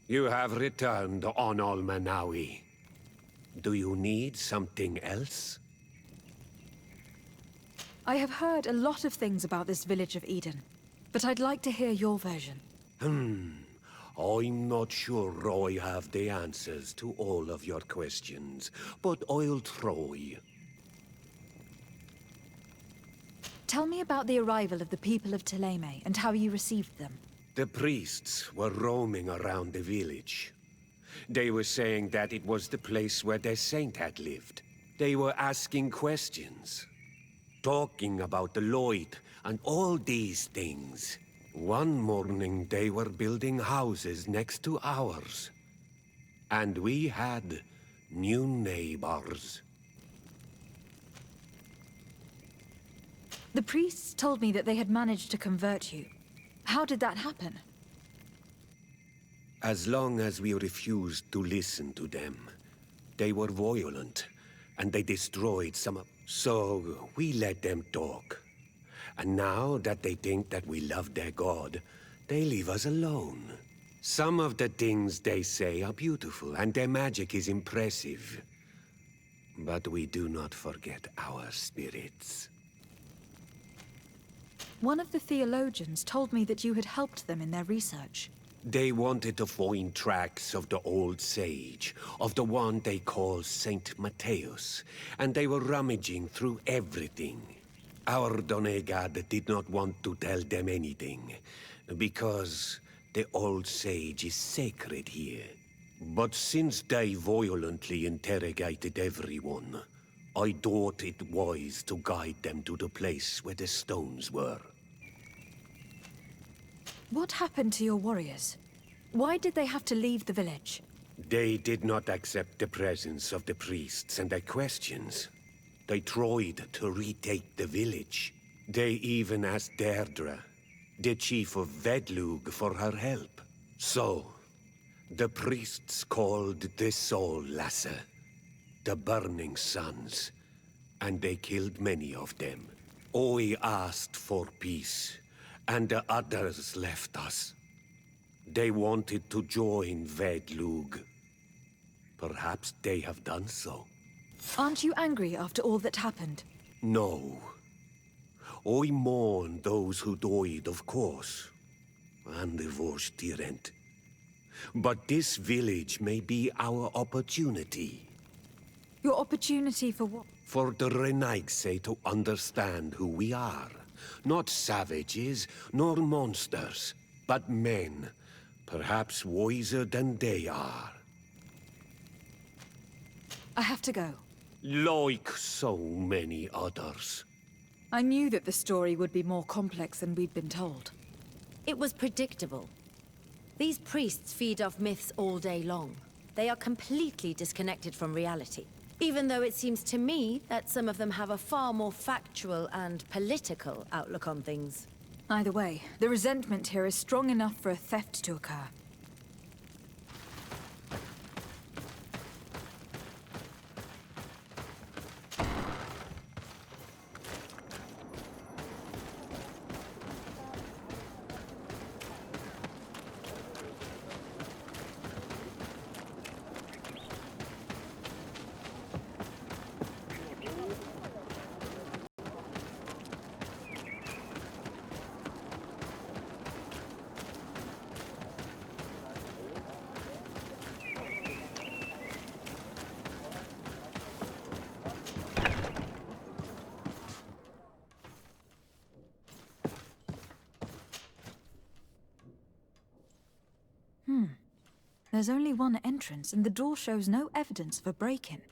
You have returned on Almanawi. Do you need something else? I have heard a lot of things about this village of Eden, but I'd like to hear your version. I'm not sure I have the answers to all of your questions, but I'll try. Tell me about the arrival of the people of Thélème and how you received them. The priests were roaming around the village. They were saying that it was the place where their saint had lived. They were asking questions, talking about the light and all these things. One morning they were building houses next to ours. And we had new neighbors. The priests told me that they had managed to convert you. How did that happen? As long as we refused to listen to them, they were violent, and they destroyed some of... So we let them talk. And now that they think that we love their god, they leave us alone. Some of the things they say are beautiful, and their magic is impressive. But we do not forget our spirits. One of the theologians told me that you had helped them in their research. They wanted to find tracks of the old sage, of the one they call Saint Matthäus, and they were rummaging through everything. Our Donegad did not want to tell them anything, because the old sage is sacred here. But since they violently interrogated everyone, I thought it wise to guide them to the place where the stones were. What happened to your warriors? Why did they have to leave the village? They did not accept the presence of the priests and their questions. They tried to retake the village. They even asked Deirdre, the chief of Vedlug, for her help. So, the priests called the Soul Lasser, the Burning Suns, and they killed many of them. I asked for peace, and the others left us. They wanted to join Vedlug. Perhaps they have done so. Aren't you angry after all that happened? No. I mourn those who died, of course, and the Vorstyrent. But this village may be our opportunity. Your opportunity for what? For the Renaigse to understand who we are. Not savages, nor monsters, but men, perhaps wiser than they are. I have to go. Like so many others. I knew that the story would be more complex than we'd been told. It was predictable. These priests feed off myths all day long. They are completely disconnected from reality. Even though it seems to me that some of them have a far more factual and political outlook on things. Either way, the resentment here is strong enough for a theft to occur. There's only one entrance, and the door shows no evidence of a break-in.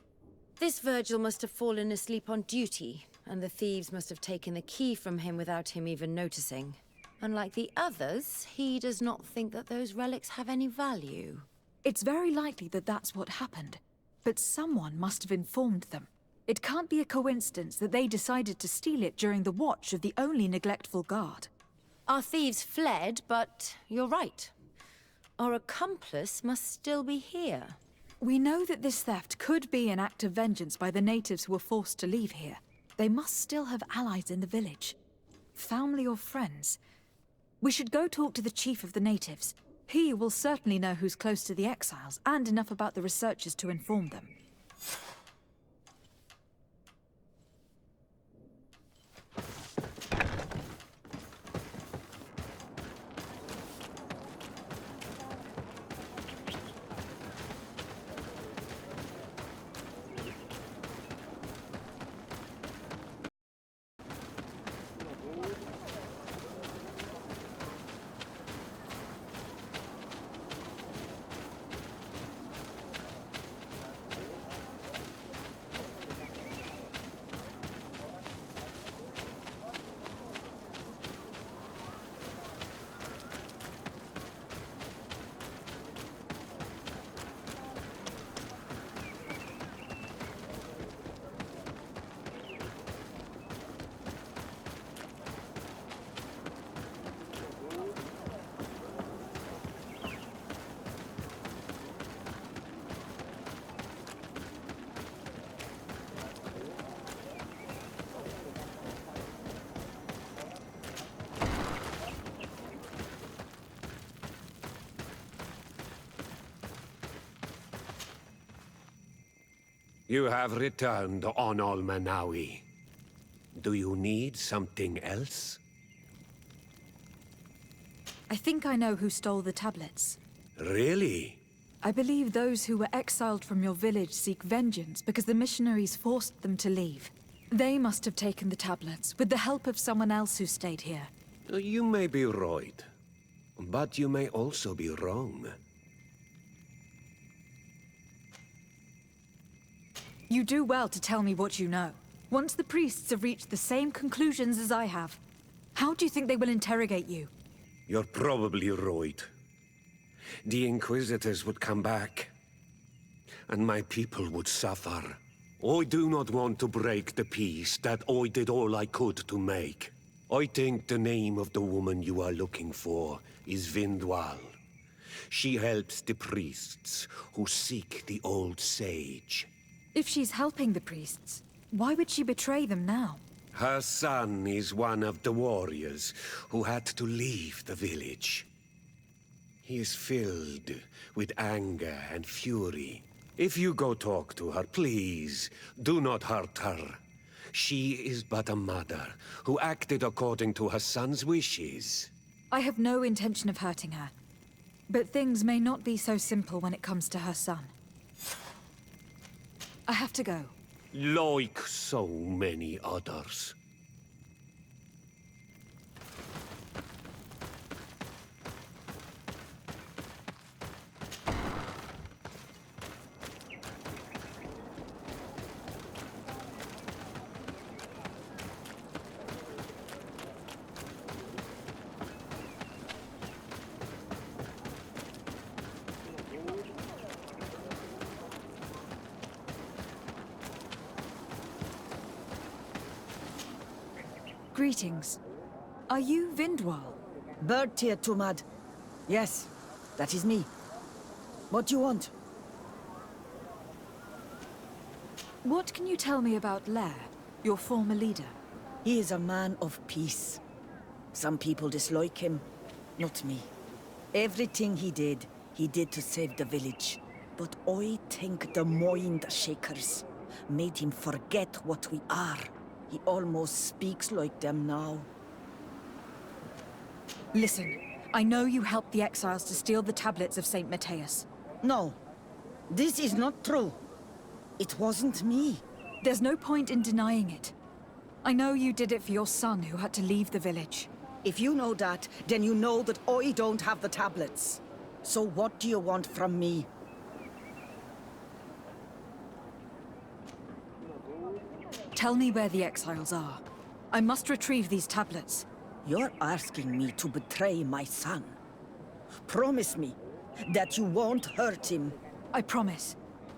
This Virgil must have fallen asleep on duty, and the thieves must have taken the key from him without him even noticing. Unlike the others, he does not think that those relics have any value. It's very likely that that's what happened, but someone must have informed them. It can't be a coincidence that they decided to steal it during the watch of the only neglectful guard. Our thieves fled, but you're right. Our accomplice must still be here. We know that this theft could be an act of vengeance by the natives who were forced to leave here. They must still have allies in the village. Family or friends. We should go talk to the chief of the natives. He will certainly know who's close to the exiles, and enough about the researchers to inform them. You have returned on Almanawi. Do you need something else? I think I know who stole the tablets. Really? I believe those who were exiled from your village seek vengeance because the missionaries forced them to leave. They must have taken the tablets, with the help of someone else who stayed here. You may be right, but you may also be wrong. You do well to tell me what you know. Once the priests have reached the same conclusions as I have, how do you think they will interrogate you? You're probably right. The Inquisitors would come back, and my people would suffer. I do not want to break the peace that I did all I could to make. I think the name of the woman you are looking for is Vindwal. She helps the priests who seek the old sage. If she's helping the priests, why would she betray them now? Her son is one of the warriors who had to leave the village. He is filled with anger and fury. If you go talk to her, please, do not hurt her. She is but a mother who acted according to her son's wishes. I have no intention of hurting her. But things may not be so simple when it comes to her son. I have to go. Like so many others. Greetings. Are you Vindwal? Bertia Tumad. Yes, that is me. What do you want? What can you tell me about Lair, your former leader? He is a man of peace. Some people dislike him, not me. Everything he did to save the village. But I think the Mind Shakers made him forget what we are. He almost speaks like them now. Listen, I know you helped the exiles to steal the tablets of Saint Matthias. No, this is not true. It wasn't me. There's no point in denying it. I know you did it for your son who had to leave the village. If you know that, then you know that I don't have the tablets. So what do you want from me? Tell me where the exiles are. I must retrieve these tablets. You're asking me to betray my son. Promise me that you won't hurt him. I promise.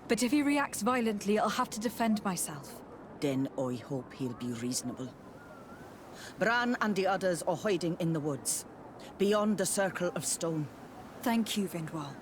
But if he reacts violently, I'll have to defend myself. Then I hope he'll be reasonable. Bran and the others are hiding in the woods, beyond the Circle of Stone. Thank you, Vindwal.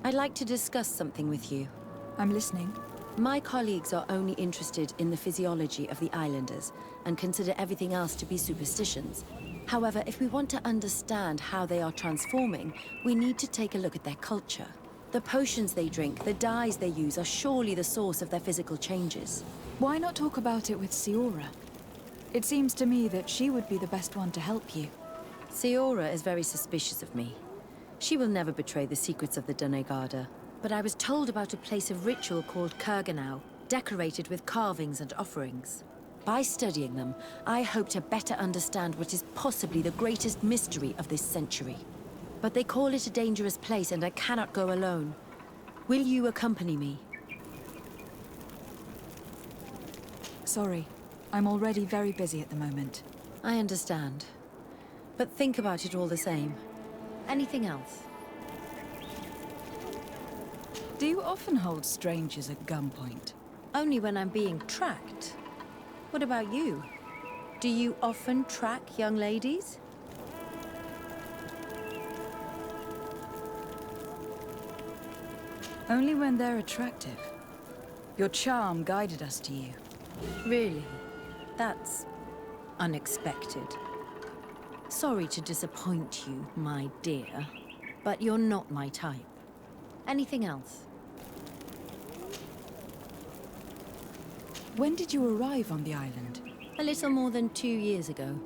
I'd like to discuss something with you. I'm listening. My colleagues are only interested in the physiology of the islanders and consider everything else to be superstitions. However, if we want to understand how they are transforming, we need to take a look at their culture. The potions they drink, the dyes they use are surely the source of their physical changes. Why not talk about it with Siora? It seems to me that she would be the best one to help you. Siora is very suspicious of me. She will never betray the secrets of the Doneigada. But I was told about a place of ritual called Kurganau, decorated with carvings and offerings. By studying them, I hope to better understand what is possibly the greatest mystery of this century. But they call it a dangerous place and I cannot go alone. Will you accompany me? Sorry, I'm already very busy at the moment. I understand. But think about it all the same. Anything else? Do you often hold strangers at gunpoint? Only when I'm being tracked. What about you? Do you often track young ladies? Only when they're attractive. Your charm guided us to you. Really? That's unexpected. Sorry to disappoint you, my dear, but you're not my type. Anything else? When did you arrive on the island? A little more than 2 years ago.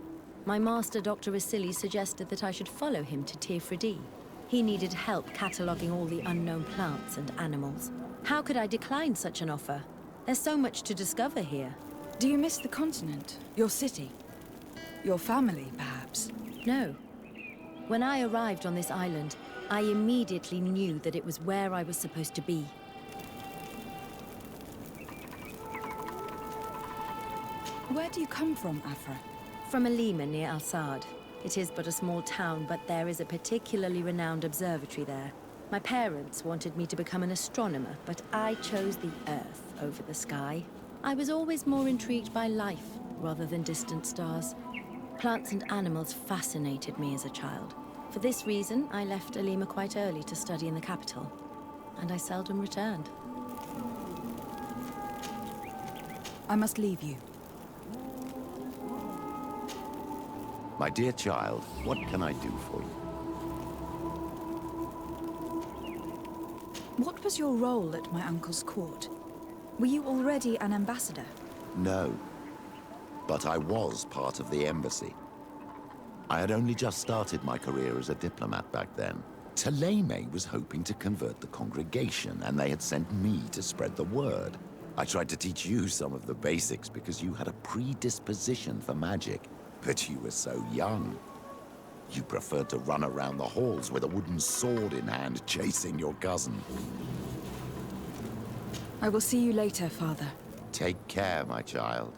My master, Dr. Vasily, suggested that I should follow him to Tirfredi. He needed help cataloging all the unknown plants and animals. How could I decline such an offer? There's so much to discover here. Do you miss the continent? Your city? Your family, perhaps? No. When I arrived on this island, I immediately knew that it was where I was supposed to be. Where do you come from, Afra? From Alima near Al-Sad. It is but a small town, but there is a particularly renowned observatory there. My parents wanted me to become an astronomer, but I chose the Earth over the sky. I was always more intrigued by life rather than distant stars. Plants and animals fascinated me as a child. For this reason, I left Alima quite early to study in the capital, and I seldom returned. I must leave you. My dear child, what can I do for you? What was your role at my uncle's court? Were you already an ambassador? No, but I was part of the embassy. I had only just started my career as a diplomat back then. Taleme was hoping to convert the congregation, and they had sent me to spread the word. I tried to teach you some of the basics because you had a predisposition for magic, but you were so young. You preferred to run around the halls with a wooden sword in hand, chasing your cousin. I will see you later, Father. Take care, my child.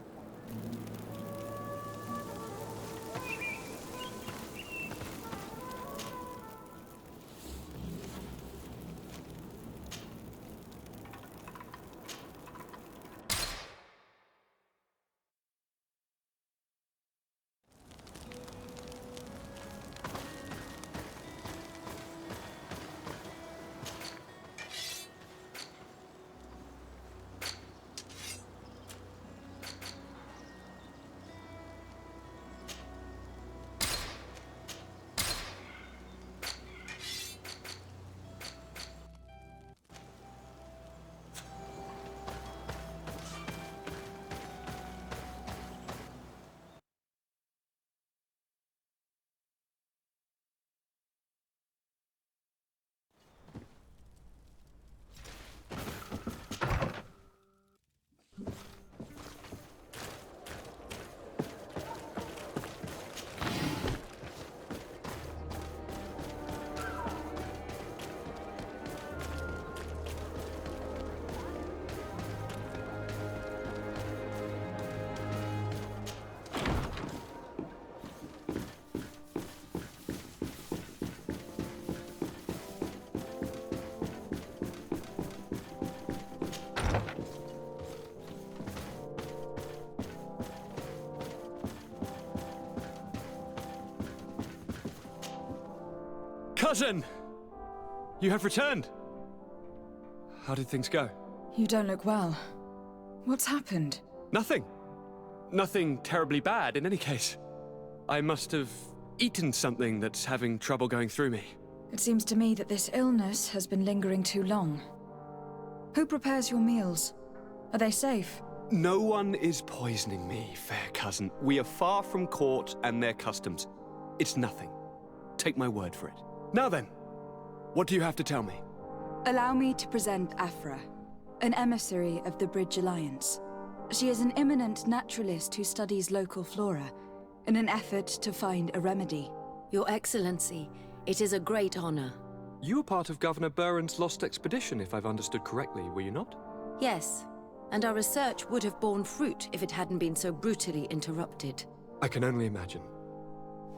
Cousin! You have returned. How did things go? You don't look well. What's happened? Nothing. Nothing terribly bad in any case. I must have eaten something that's having trouble going through me. It seems to me that this illness has been lingering too long. Who prepares your meals? Are they safe? No one is poisoning me, fair cousin. We are far from court and their customs. It's nothing. Take my word for it. Now then, what do you have to tell me? Allow me to present Afra, an emissary of the Bridge Alliance. She is an eminent naturalist who studies local flora in an effort to find a remedy. Your Excellency, it is a great honor. You were part of Governor Buren's lost expedition, if I've understood correctly, were you not? Yes, and our research would have borne fruit if it hadn't been so brutally interrupted. I can only imagine.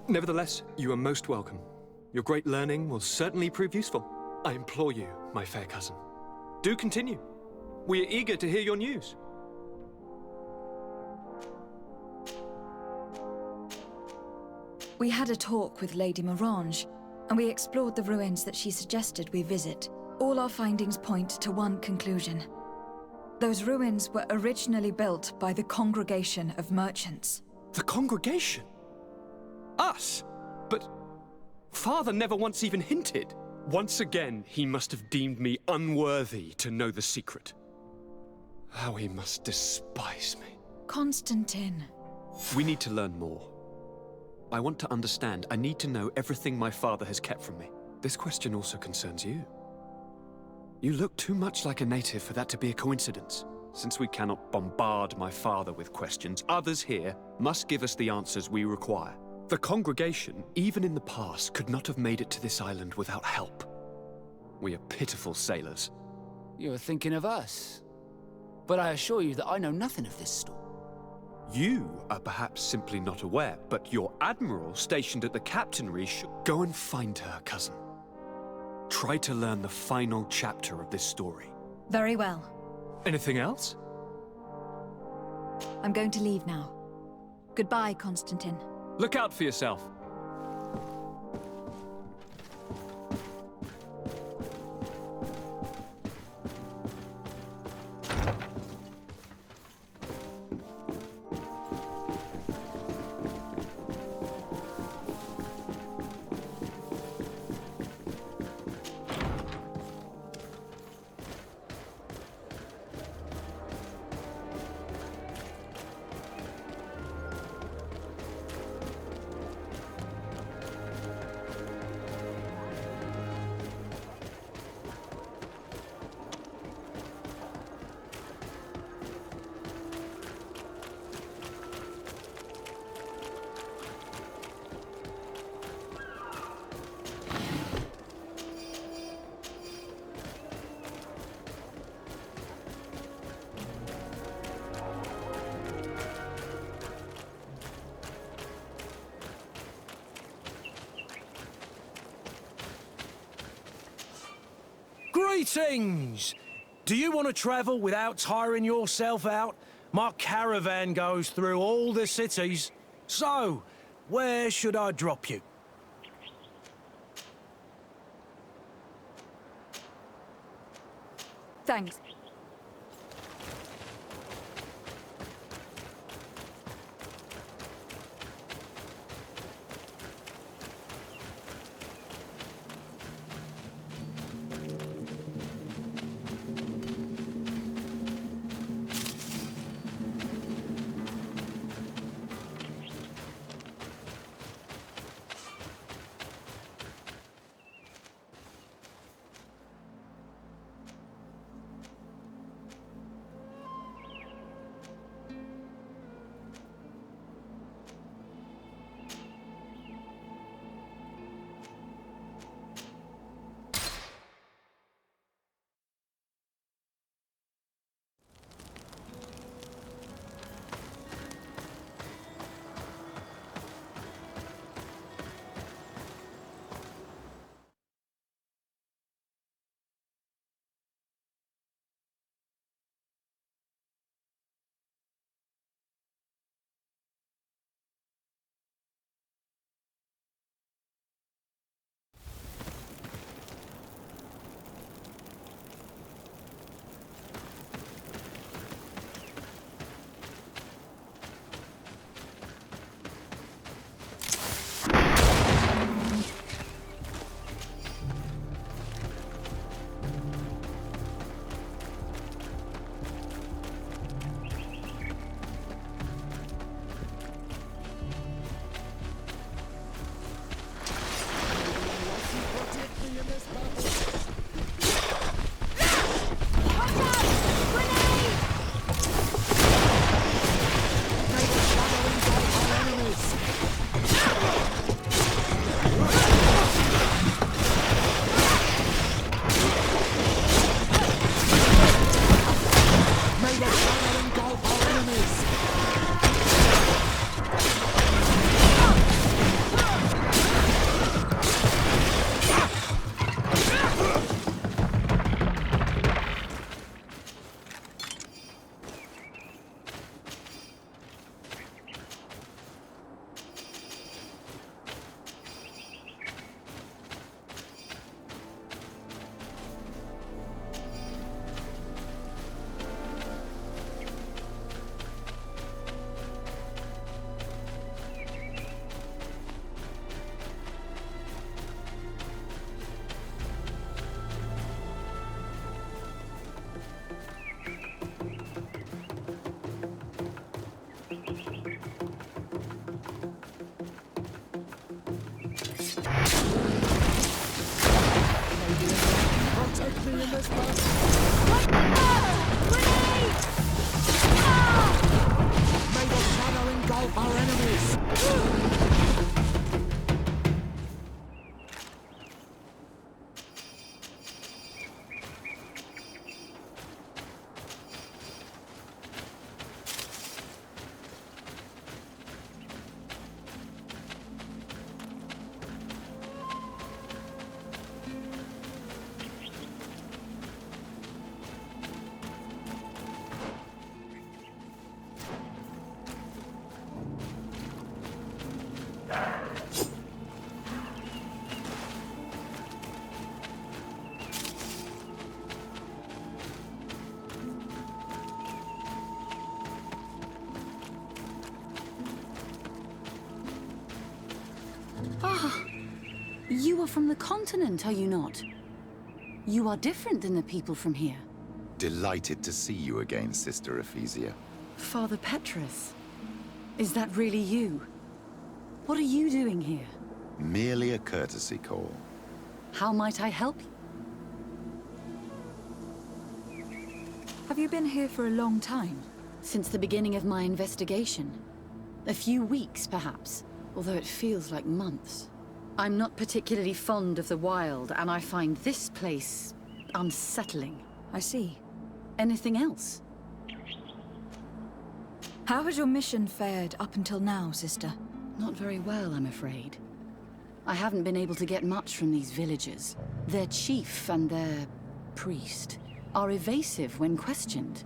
Nevertheless, you are most welcome. Your great learning will certainly prove useful. I implore you, my fair cousin. Do continue. We are eager to hear your news. We had a talk with Lady Morange, and we explored the ruins that she suggested we visit. All our findings point to one conclusion. Those ruins were originally built by the Congregation of Merchants. The congregation? Us? But Father never once even hinted. Once again, he must have deemed me unworthy to know the secret. How he must despise me. Constantine. We need to learn more. I want to understand. I need to know everything my father has kept from me. This question also concerns you. You look too much like a native for that to be a coincidence. Since we cannot bombard my father with questions, others here must give us the answers we require. The congregation, even in the past, could not have made it to this island without help. We are pitiful sailors. You are thinking of us. But I assure you that I know nothing of this story. You are perhaps simply not aware, but your admiral stationed at the captainry should go and find her, cousin. Try to learn the final chapter of this story. Very well. Anything else? I'm going to leave now. Goodbye, Constantine. Look out for yourself. Greetings! Do you want to travel without tiring yourself out? My caravan goes through all the cities. So, where should I drop you? Thanks. You are from the continent, are you not? You are different than the people from here. Delighted to see you again, Sister Ephesia. Father Petrus, is that really you? What are you doing here? Merely a courtesy call. How might I help you? Have you been here for a long time? Since the beginning of my investigation. A few weeks, perhaps, although it feels like months. I'm not particularly fond of the wild, and I find this place unsettling. I see. Anything else? How has your mission fared up until now, sister? Not very well, I'm afraid. I haven't been able to get much from these villagers. Their chief and their priest are evasive when questioned.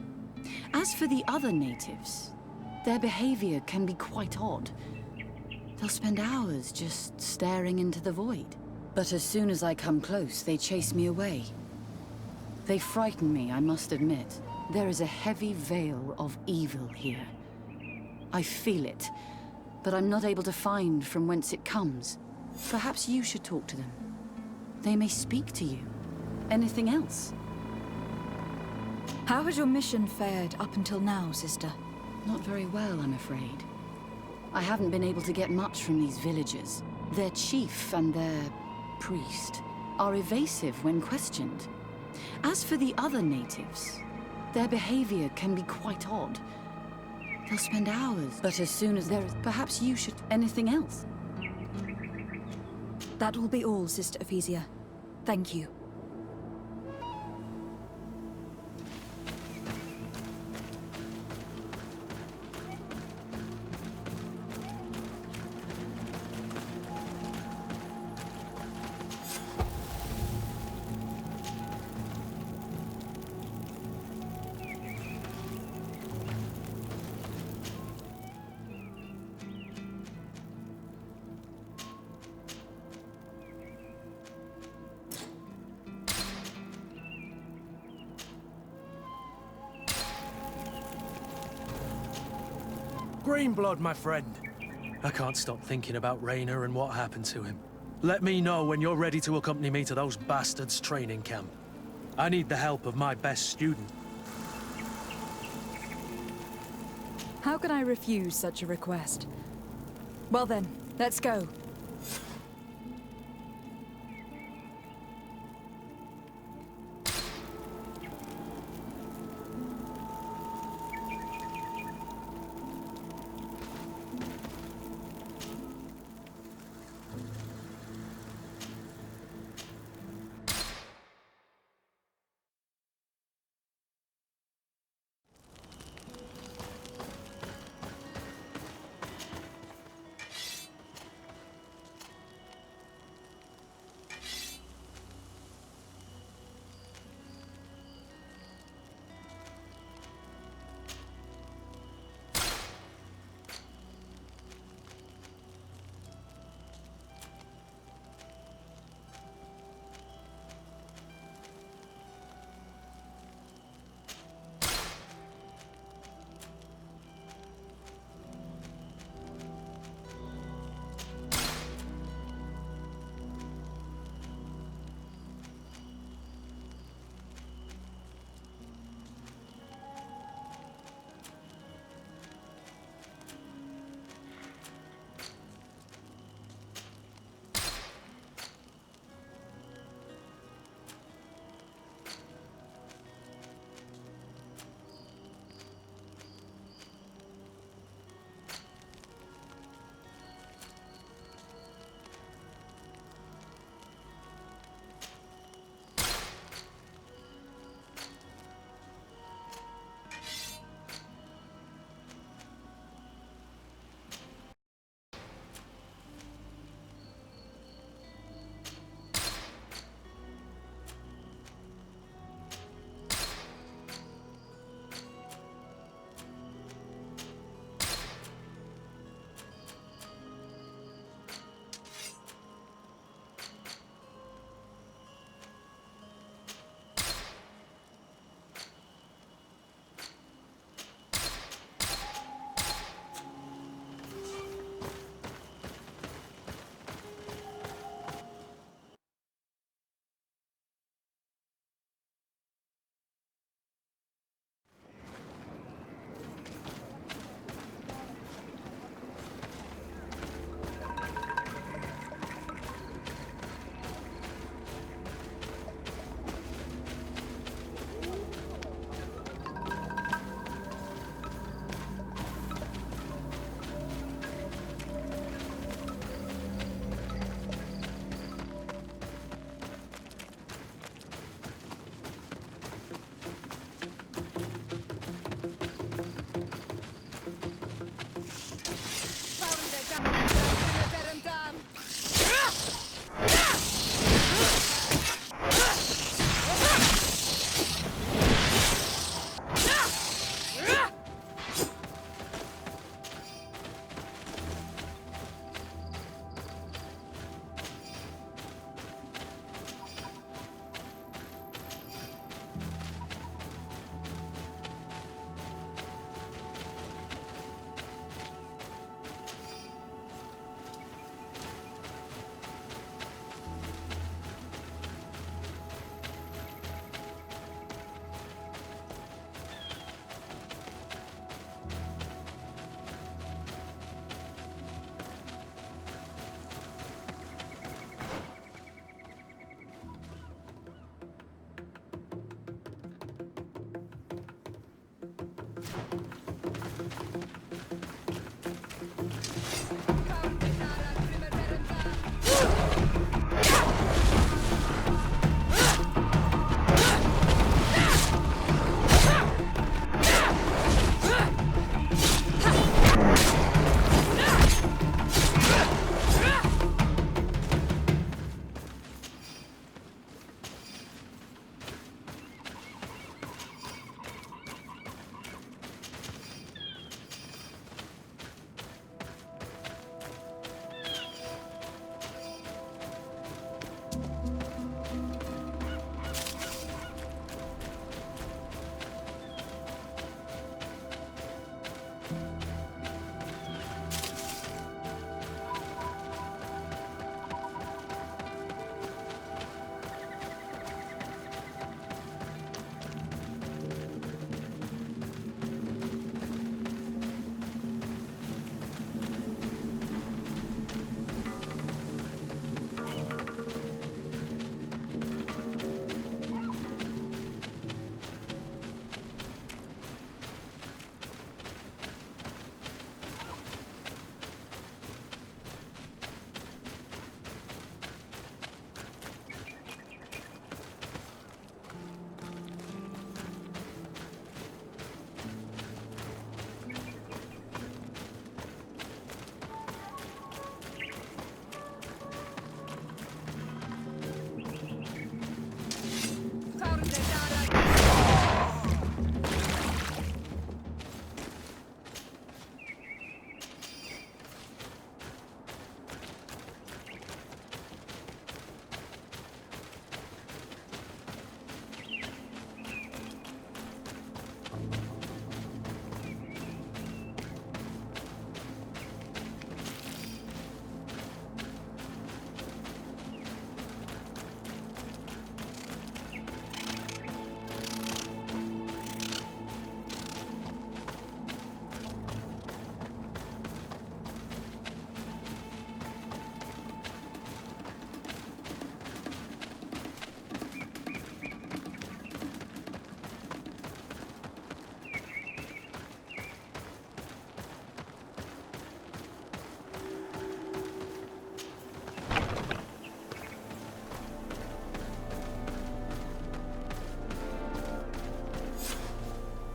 As for the other natives, their behavior can be quite odd. They'll spend hours just staring into the void. But as soon as I come close, they chase me away. They frighten me, I must admit. There is a heavy veil of evil here. I feel it, but I'm not able to find from whence it comes. Perhaps you should talk to them. They may speak to you. Anything else? How has your mission fared up until now, sister? Not very well, I'm afraid. I haven't been able to get much from these villagers. Their chief and their priest are evasive when questioned. As for the other natives, their behavior can be quite odd. They'll spend hours, but as soon as there is... Perhaps you should... Anything else? That will be all, Sister Ephesia. Thank you. Greenblood, my friend. I can't stop thinking about Raynor and what happened to him. Let me know when you're ready to accompany me to those bastards' training camp. I need the help of my best student. How can I refuse such a request? Well then, let's go.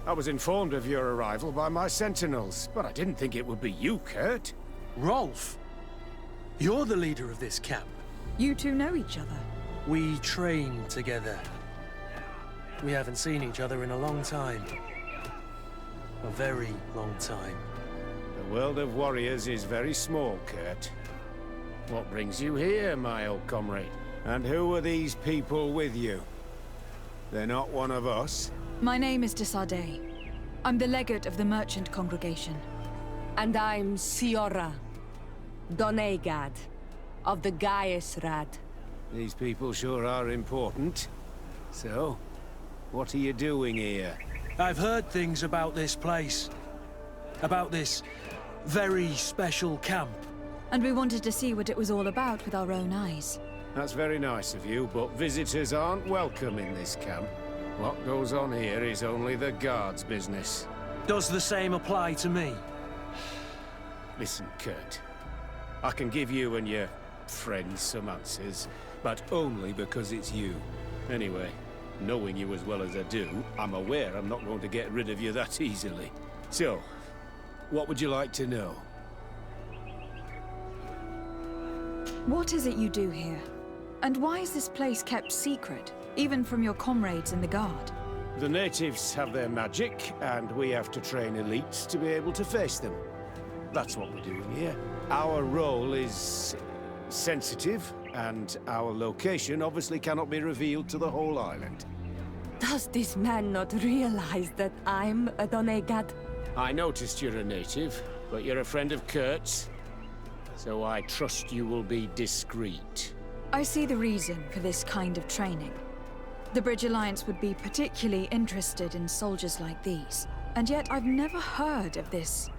I was informed of your arrival by my sentinels, but I didn't think it would be you, Kurt. Rolf? You're the leader of this camp. You two know each other. We train together. We haven't seen each other in a long time. A very long time. The world of warriors is very small, Kurt. What brings you here, my old comrade? And who are these people with you? They're not one of us? My name is Desade. I'm the legate of the merchant congregation. And I'm Siora, Donegad, of the Gaesrad. These people sure are important. So, what are you doing here? I've heard things about this place. About this very special camp. And we wanted to see what it was all about with our own eyes. That's very nice of you, but visitors aren't welcome in this camp. What goes on here is only the guards' business. Does the same apply to me? Listen, Kurt. I can give you and your friends some answers, but only because it's you. Anyway, knowing you as well as I do, I'm aware I'm not going to get rid of you that easily. So, what would you like to know? What is it you do here? And why is this place kept secret, even from your comrades in the guard? The natives have their magic, and we have to train elites to be able to face them. That's what we're doing here. Our role is sensitive, and our location obviously cannot be revealed to the whole island. Does this man not realize that I'm a Donegad? I noticed you're a native, but you're a friend of Kurt's, so I trust you will be discreet. I see the reason for this kind of training. The Bridge Alliance would be particularly interested in soldiers like these. And yet I've never heard of this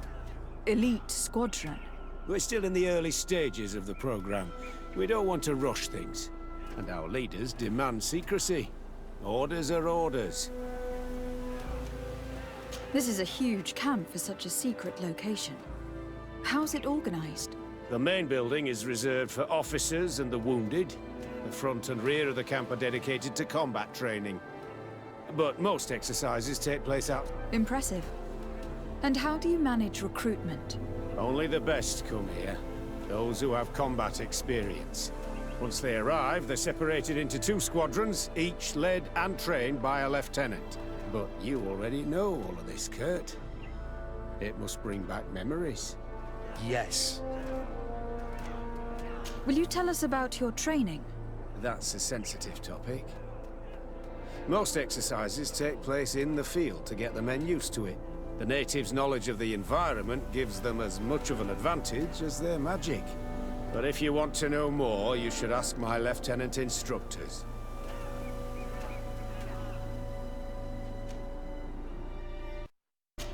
elite squadron. We're still in the early stages of the program. We don't want to rush things. And our leaders demand secrecy. Orders are orders. This is a huge camp for such a secret location. How's it organized? The main building is reserved for officers and the wounded. The front and rear of the camp are dedicated to combat training. But most exercises take place out. Impressive. And how do you manage recruitment? Only the best come here. Those who have combat experience. Once they arrive, they're separated into 2 squadrons, each led and trained by a lieutenant. But you already know all of this, Kurt. It must bring back memories. Yes. Will you tell us about your training? That's a sensitive topic. Most exercises take place in the field to get the men used to it. The natives' knowledge of the environment gives them as much of an advantage as their magic. But if you want to know more, you should ask my lieutenant instructors.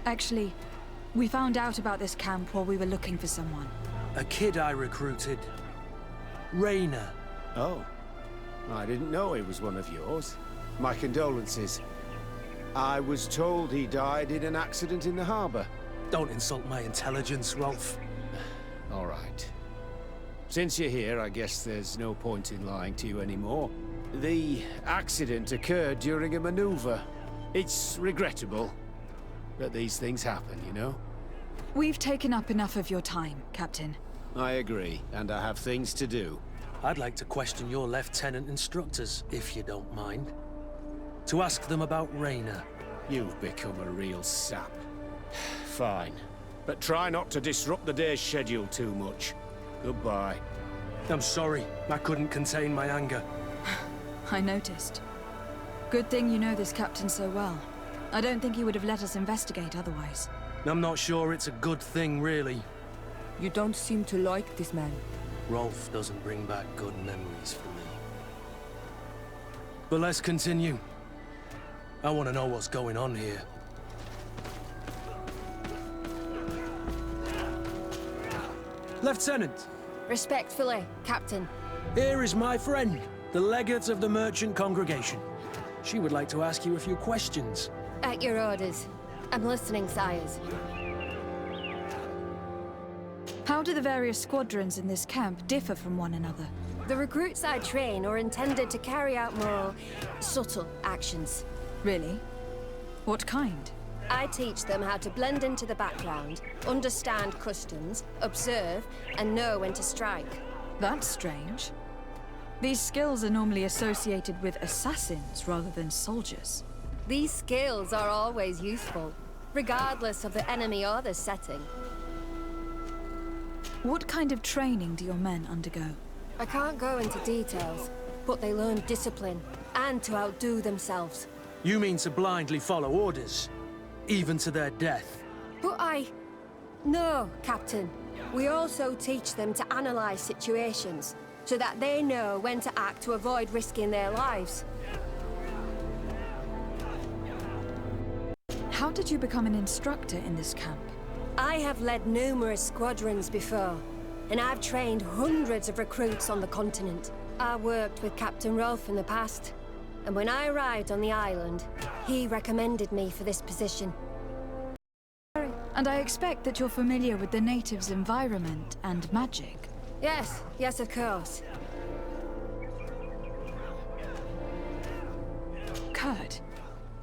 Actually, we found out about this camp while we were looking for someone. A kid I recruited. Rainer. Oh. I didn't know he was one of yours. My condolences. I was told he died in an accident in the harbor. Don't insult my intelligence, Rolf. All right. Since you're here, I guess there's no point in lying to you anymore. The accident occurred during a maneuver. It's regrettable that these things happen, you know? We've taken up enough of your time, Captain. I agree, and I have things to do. I'd like to question your lieutenant instructors, if you don't mind. To ask them about Raina. You've become a real sap. Fine. But try not to disrupt the day's schedule too much. Goodbye. I'm sorry. I couldn't contain my anger. I noticed. Good thing you know this captain so well. I don't think he would have let us investigate otherwise. I'm not sure it's a good thing, really. You don't seem to like this man. Rolf doesn't bring back good memories for me. But let's continue. I want to know what's going on here. Lieutenant! Respectfully, Captain. Here is my friend, the legate of the merchant congregation. She would like to ask you a few questions. At your orders. I'm listening, sires. How do the various squadrons in this camp differ from one another? The recruits I train are intended to carry out more subtle actions. Really? What kind? I teach them how to blend into the background, understand customs, observe, and know when to strike. That's strange. These skills are normally associated with assassins rather than soldiers. These skills are always useful, regardless of the enemy or the setting. What kind of training do your men undergo? I can't go into details, but they learn discipline and to outdo themselves. You mean to blindly follow orders, even to their death? But No, Captain. We also teach them to analyze situations, so that they know when to act to avoid risking their lives. How did you become an instructor in this camp? I have led numerous squadrons before, and I've trained hundreds of recruits on the continent. I worked with Captain Rolf in the past, and when I arrived on the island, he recommended me for this position. And I expect that you're familiar with the natives' environment and magic. Yes, of course. Kurt,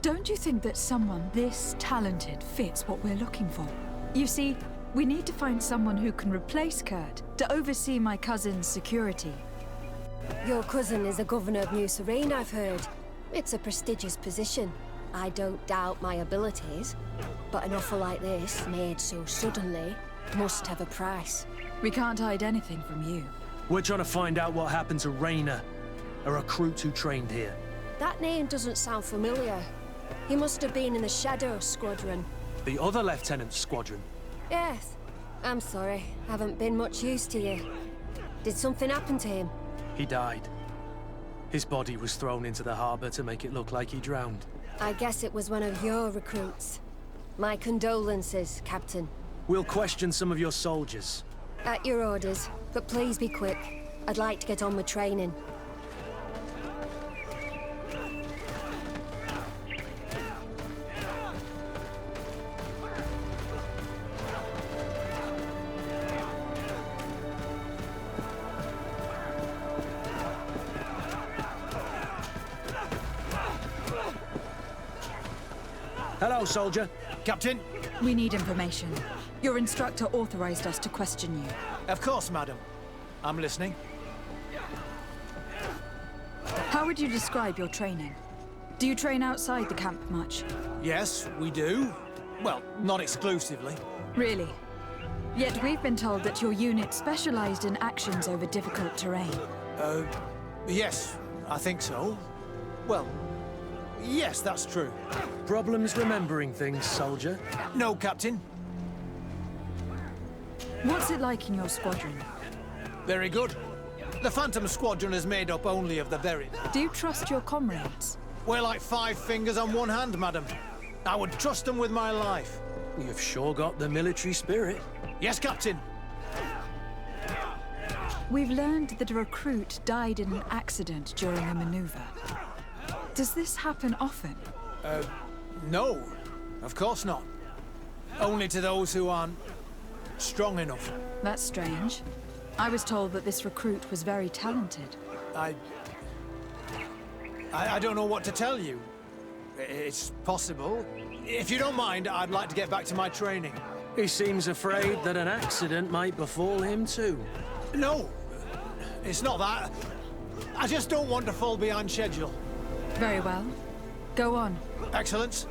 don't you think that someone this talented fits what we're looking for? You see, we need to find someone who can replace Kurt to oversee my cousin's security. Your cousin is a governor of New Serene, I've heard. It's a prestigious position. I don't doubt my abilities, but an offer like this, made so suddenly, must have a price. We can't hide anything from you. We're trying to find out what happened to Raina, a recruit who trained here. That name doesn't sound familiar. He must have been in the Shadow Squadron. The other lieutenant's squadron? Yes. I'm sorry. Haven't been much use to you. Did something happen to him? He died. His body was thrown into the harbor to make it look like he drowned. I guess it was one of your recruits. My condolences, Captain. We'll question some of your soldiers. At your orders, but please be quick. I'd like to get on with training. Hello, soldier. Captain? We need information. Your instructor authorized us to question you. Of course, madam. I'm listening. How would you describe your training? Do you train outside the camp much? Yes, we do. Well, not exclusively. Really? Yet we've been told that your unit specialized in actions over difficult terrain. Yes, I think so. Well, yes, that's true. Problems remembering things, soldier? No, Captain. What's it like in your squadron? Very good. The Phantom Squadron is made up only of the very... Do you trust your comrades? We're like 5 fingers on one hand, madam. I would trust them with my life. You've sure got the military spirit. Yes, Captain. We've learned that a recruit died in an accident during a maneuver. Does this happen often? No. Of course not. Only to those who aren't strong enough. That's strange. I was told that this recruit was very talented. I don't know what to tell you. It's possible. If you don't mind, I'd like to get back to my training. He seems afraid that an accident might befall him too. No, it's not that. I just don't want to fall behind schedule. Very well. Go on. Excellence.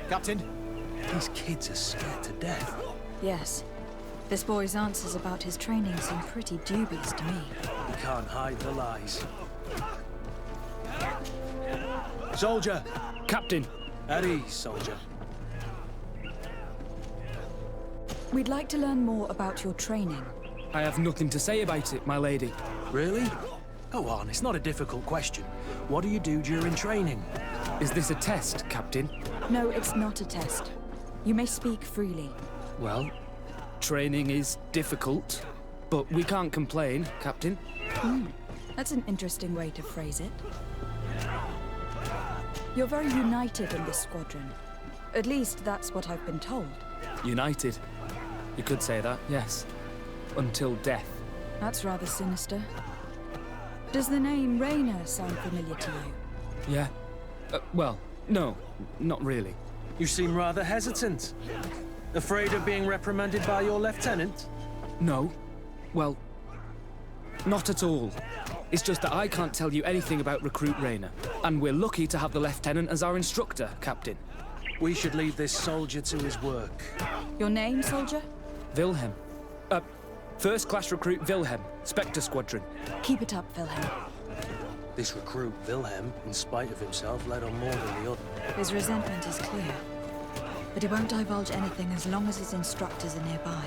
Captain. These kids are scared to death. Yes. This boy's answers about his training seem pretty dubious to me. You can't hide the lies. Soldier! Captain! At ease, soldier. We'd like to learn more about your training. I have nothing to say about it, my lady. Really? Go on, it's not a difficult question. What do you do during training? Is this a test, Captain? No, it's not a test. You may speak freely. Well, training is difficult, but we can't complain, Captain. That's an interesting way to phrase it. You're very united in this squadron. At least that's what I've been told. United. You could say that, yes. Until death. That's rather sinister. Does the name Raynor sound familiar to you? Yeah. Well, no, not really. You seem rather hesitant. Afraid of being reprimanded by your lieutenant? No. Well, not at all. It's just that I can't tell you anything about Recruit Raynor. And we're lucky to have the Lieutenant as our instructor, Captain. We should leave this soldier to his work. Your name, soldier? Wilhelm. First Class Recruit Wilhelm, Spectre Squadron. Keep it up, Wilhelm. This recruit, Wilhelm, in spite of himself, led on more than the other. His resentment is clear. But he won't divulge anything as long as his instructors are nearby.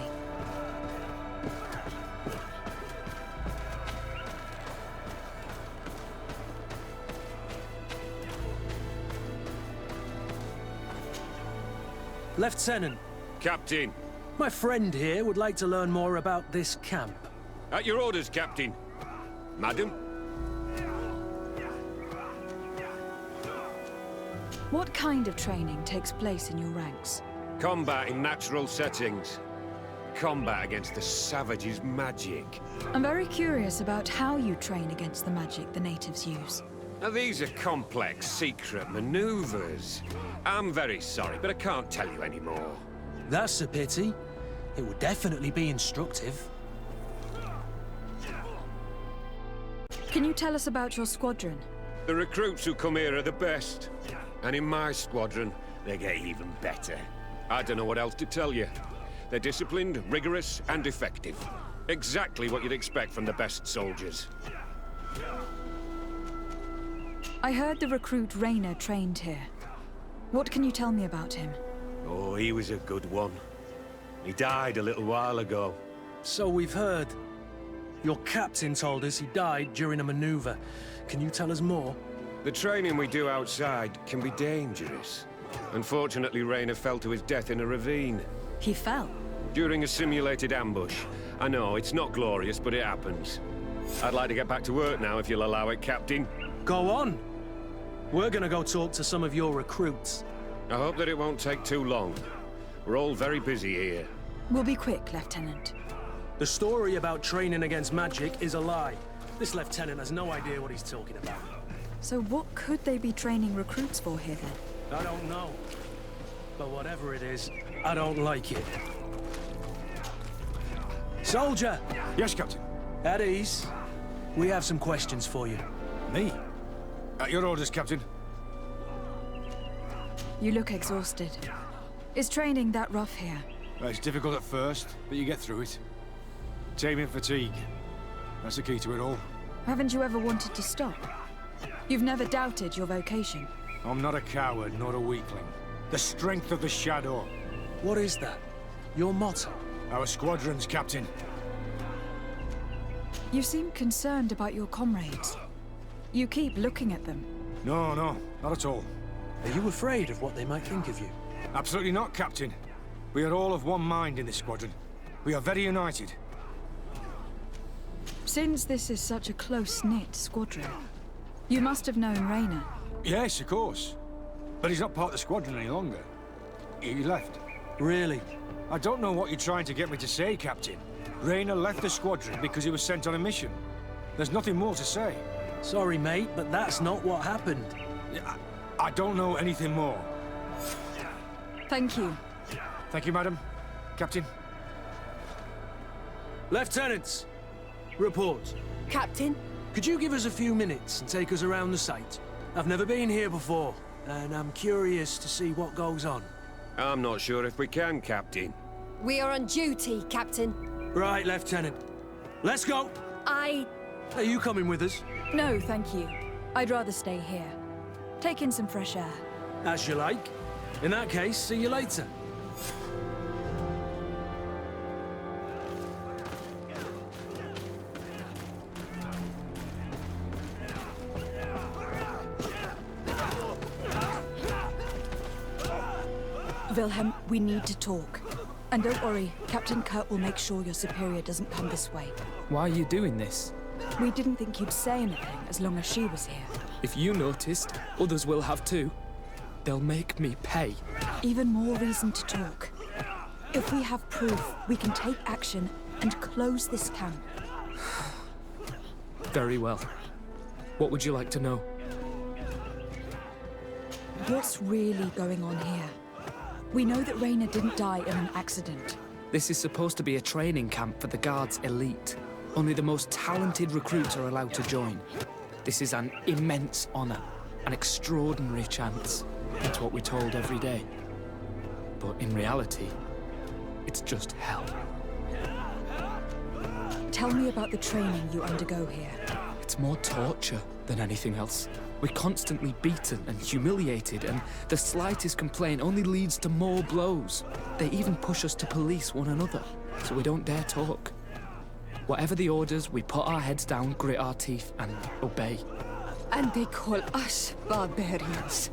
Lieutenant. Captain. My friend here would like to learn more about this camp. At your orders, Captain. Madam? What kind of training takes place in your ranks? Combat in natural settings. Combat against the savages' magic. I'm very curious about how you train against the magic the natives use. Now, these are complex, secret maneuvers. I'm very sorry, but I can't tell you anymore. That's a pity. It would definitely be instructive. Can you tell us about your squadron? The recruits who come here are the best. And in my squadron, they get even better. I don't know what else to tell you. They're disciplined, rigorous, and effective. Exactly what you'd expect from the best soldiers. I heard the recruit Raynor trained here. What can you tell me about him? Oh, he was a good one. He died a little while ago. So we've heard. Your captain told us he died during a maneuver. Can you tell us more? The training we do outside can be dangerous. Unfortunately, Raynor fell to his death in a ravine. He fell? During a simulated ambush. I know, it's not glorious, but it happens. I'd like to get back to work now, if you'll allow it, Captain. Go on. We're gonna go talk to some of your recruits. I hope that it won't take too long. We're all very busy here. We'll be quick, Lieutenant. The story about training against magic is a lie. This lieutenant has no idea what he's talking about. So what could they be training recruits for here, then? I don't know. But whatever it is, I don't like it. Soldier! Yes, Captain. At ease. We have some questions for you. Me? At your orders, Captain. You look exhausted. Is training that rough here? Well, it's difficult at first, but you get through it. Taming fatigue. That's the key to it all. Haven't you ever wanted to stop? You've never doubted your vocation. I'm not a coward, nor a weakling. The strength of the Shadow. What is that? Your motto? Our squadron's captain. You seem concerned about your comrades. You keep looking at them. No, not at all. Are you afraid of what they might think of you? Absolutely not, Captain. We are all of one mind in this squadron. We are very united. Since this is such a close-knit squadron, you must have known Raynor. Yes, of course. But he's not part of the squadron any longer. He left. Really? I don't know what you're trying to get me to say, Captain. Raynor left the squadron because he was sent on a mission. There's nothing more to say. Sorry, mate, but that's not what happened. I don't know anything more. Thank you. Thank you, madam. Captain. Lieutenants! Report. Captain? Could you give us a few minutes and take us around the site? I've never been here before, and I'm curious to see what goes on. I'm not sure if we can, Captain. We are on duty, Captain. Right, Lieutenant. Let's go! Are you coming with us? No, thank you. I'd rather stay here. Take in some fresh air. As you like. In that case, see you later. Wilhelm, we need to talk. And don't worry, Captain Kurt will make sure your superior doesn't come this way. Why are you doing this? We didn't think you'd say anything as long as she was here. If you noticed, others will have too. They'll make me pay. Even more reason to talk. If we have proof, we can take action and close this camp. Very well. What would you like to know? What's really going on here? We know that Rainer didn't die in an accident. This is supposed to be a training camp for the Guard's elite. Only the most talented recruits are allowed to join. This is an immense honor, an extraordinary chance. That's what we're told every day. But in reality, it's just hell. Tell me about the training you undergo here. It's more torture than anything else. We're constantly beaten and humiliated, and the slightest complaint only leads to more blows. They even push us to police one another, so we don't dare talk. Whatever the orders, we put our heads down, grit our teeth, and obey. And they call us barbarians.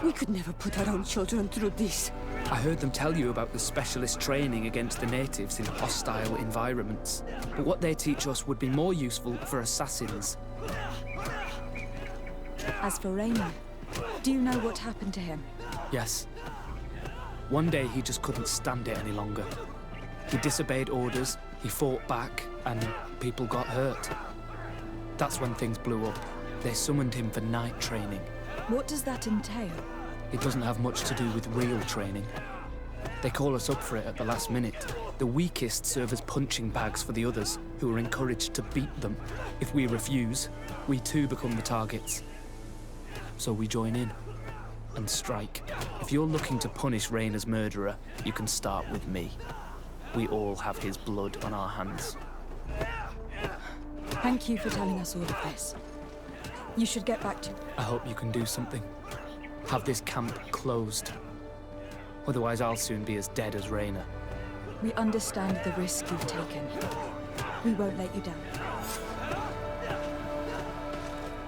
We could never put our own children through this. I heard them tell you about the specialist training against the natives in hostile environments. But what they teach us would be more useful for assassins. As for Rainer, do you know what happened to him? Yes. One day he just couldn't stand it any longer. He disobeyed orders, he fought back, and people got hurt. That's when things blew up. They summoned him for night training. What does that entail? It doesn't have much to do with real training. They call us up for it at the last minute. The weakest serve as punching bags for the others, who are encouraged to beat them. If we refuse, we too become the targets. So we join in and strike. If you're looking to punish Rainer's murderer, you can start with me. We all have his blood on our hands. Thank you for telling us all of this. You should get back to... I hope you can do something. Have this camp closed. Otherwise I'll soon be as dead as Rainer. We understand the risk you've taken. We won't let you down.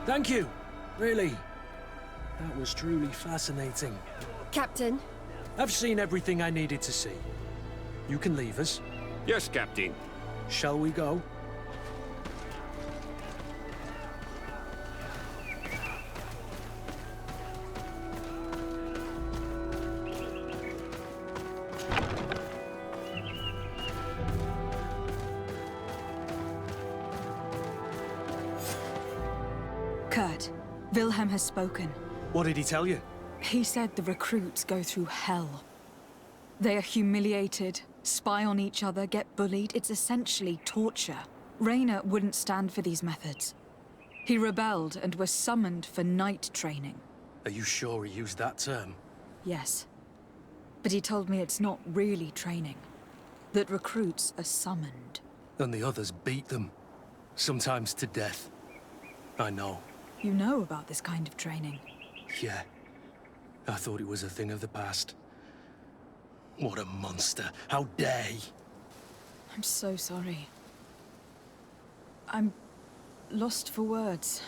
Thank you. Really. That was truly fascinating. Captain? I've seen everything I needed to see. You can leave us. Yes, Captain. Shall we go? Kurt, Wilhelm has spoken. What did he tell you? He said the recruits go through hell. They are humiliated, spy on each other, get bullied. It's essentially torture. Rainer wouldn't stand for these methods. He rebelled and was summoned for night training. Are you sure he used that term? Yes. But he told me it's not really training. That recruits are summoned. And the others beat them. Sometimes to death. I know. You know about this kind of training? Yeah. I thought it was a thing of the past. What a monster. How dare he? I'm so sorry. I'm lost for words.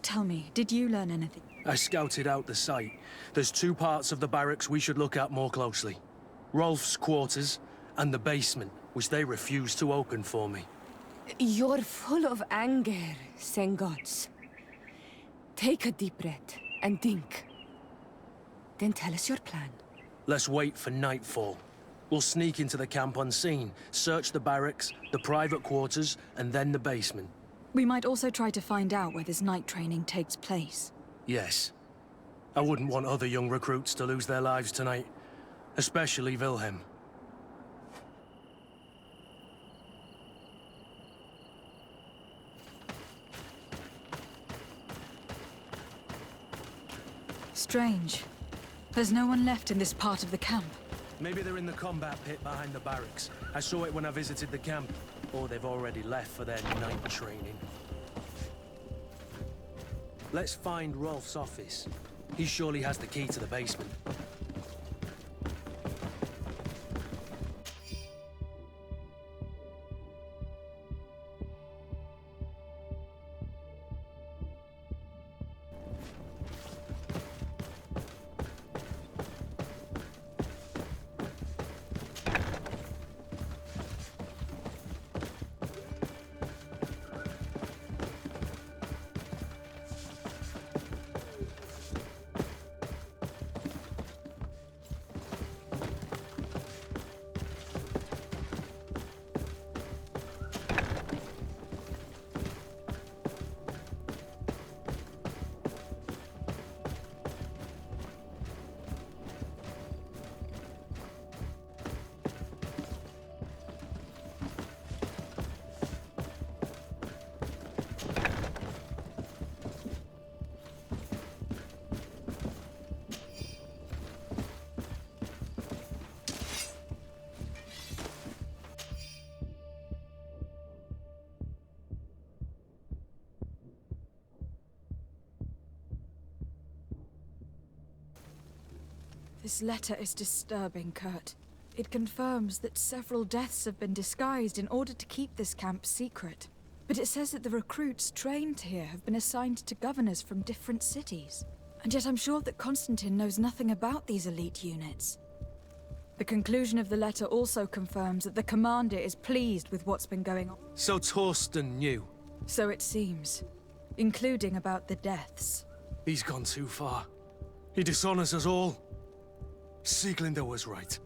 Tell me, did you learn anything? I scouted out the site. There's two parts of the barracks we should look at more closely. Rolf's quarters and the basement, which they refused to open for me. You're full of anger, Sengots. Take a deep breath and think. Then tell us your plan. Let's wait for nightfall. We'll sneak into the camp unseen, search the barracks, the private quarters, and then the basement. We might also try to find out where this night training takes place. Yes. I wouldn't want other young recruits to lose their lives tonight. Especially Wilhelm. Strange. There's no one left in this part of the camp. Maybe they're in the combat pit behind the barracks. I saw it when I visited the camp. Or they've already left for their night training. Let's find Rolf's office. He surely has the key to the basement. This letter is disturbing, Kurt. It confirms that several deaths have been disguised in order to keep this camp secret. But it says that the recruits trained here have been assigned to governors from different cities. And yet I'm sure that Constantine knows nothing about these elite units. The conclusion of the letter also confirms that the commander is pleased with what's been going on. So Torsten knew. So it seems. Including about the deaths. He's gone too far. He dishonors us all. Sieglinder was right.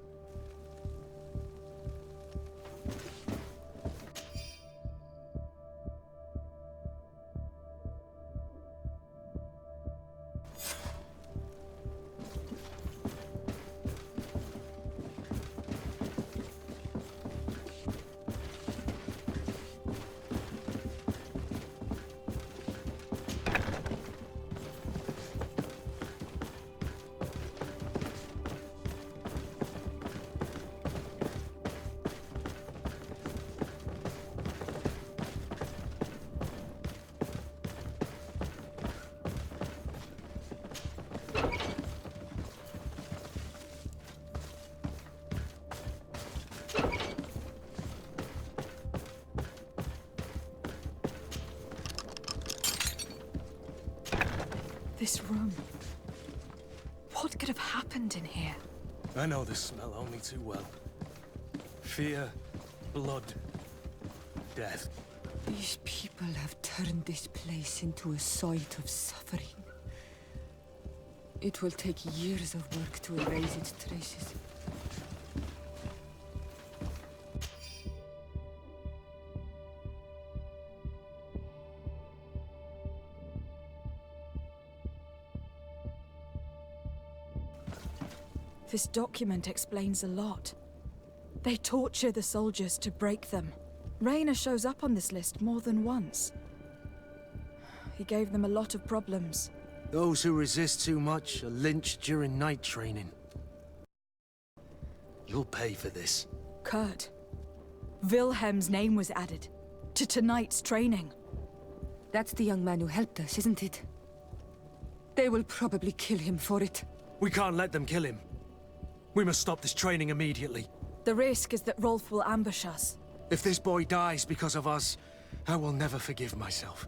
This room. What could have happened in here? I know this smell only too well. Fear, blood, death. These people have turned this place into a site of suffering. It will take years of work to erase its traces. This document explains a lot. They torture the soldiers to break them. Raynor shows up on this list more than once. He gave them a lot of problems. Those who resist too much are lynched during night training. You'll pay for this. Kurt, Wilhelm's name was added to tonight's training. That's the young man who helped us, isn't it? They will probably kill him for it. We can't let them kill him. We must stop this training immediately. The risk is that Rolf will ambush us. If this boy dies because of us, I will never forgive myself.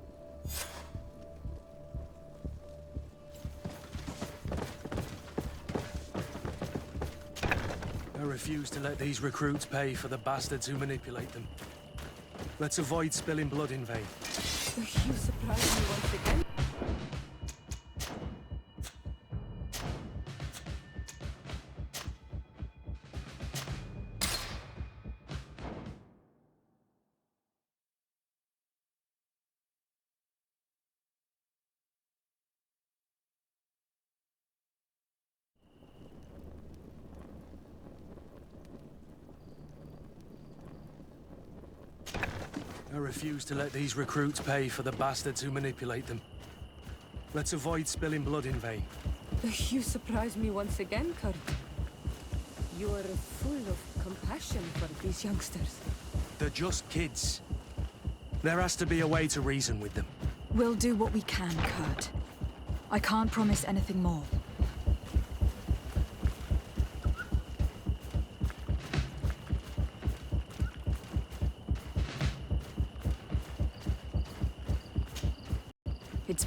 I refuse to let these recruits pay for the bastards who manipulate them. Let's avoid spilling blood in vain. You surprised me once again. I refuse to let these recruits pay for the bastards who manipulate them. Let's avoid spilling blood in vain. You surprise me once again, Kurt. You are full of compassion for these youngsters. They're just kids. There has to be a way to reason with them. We'll do what we can, Kurt. I can't promise anything more. It's...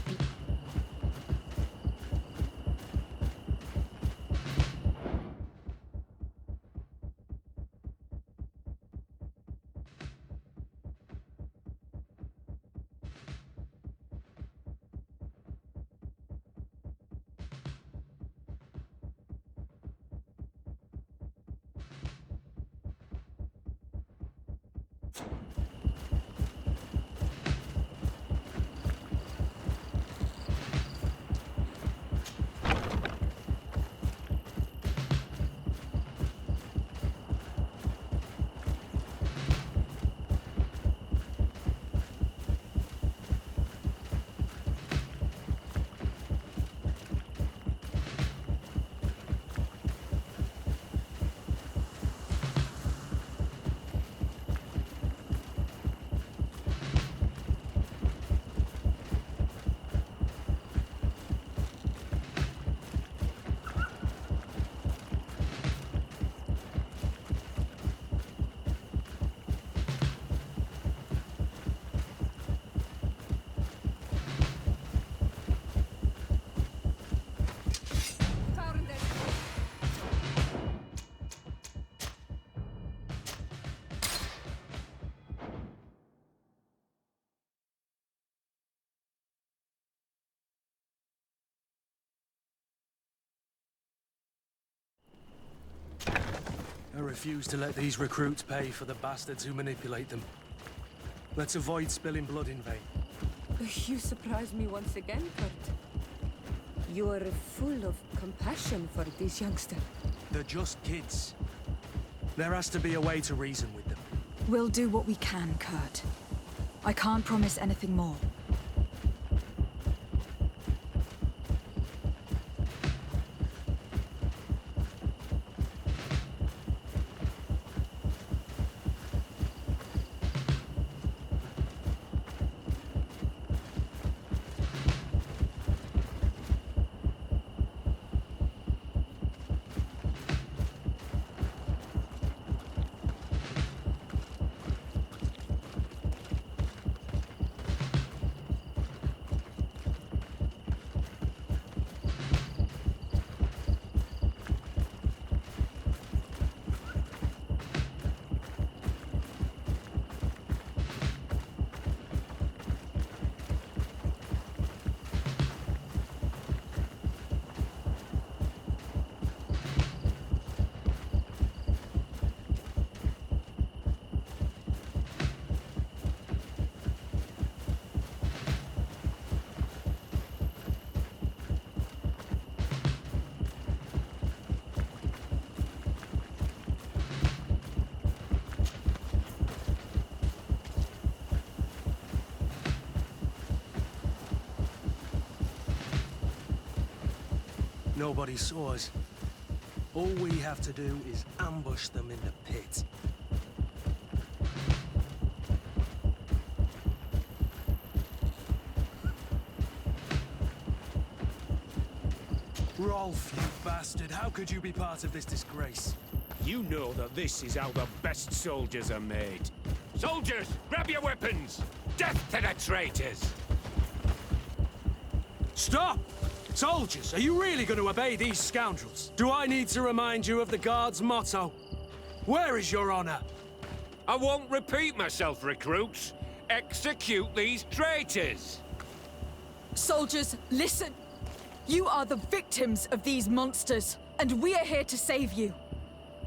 I refuse to let these recruits pay for the bastards who manipulate them. Let's avoid spilling blood in vain. You surprise me once again, Kurt. You are full of compassion for these youngsters. They're just kids. There has to be a way to reason with them. We'll do what we can, Kurt. I can't promise anything more. Nobody saw us. All we have to do is ambush them in the pit. Rolf, you bastard, how could you be part of this disgrace? You know that this is how the best soldiers are made. Soldiers, grab your weapons! Death to the traitors! Stop! Soldiers, are you really going to obey these scoundrels? Do I need to remind you of the Guard's motto? Where is your honor? I won't repeat myself, recruits. Execute these traitors! Soldiers, listen! You are the victims of these monsters, and we are here to save you.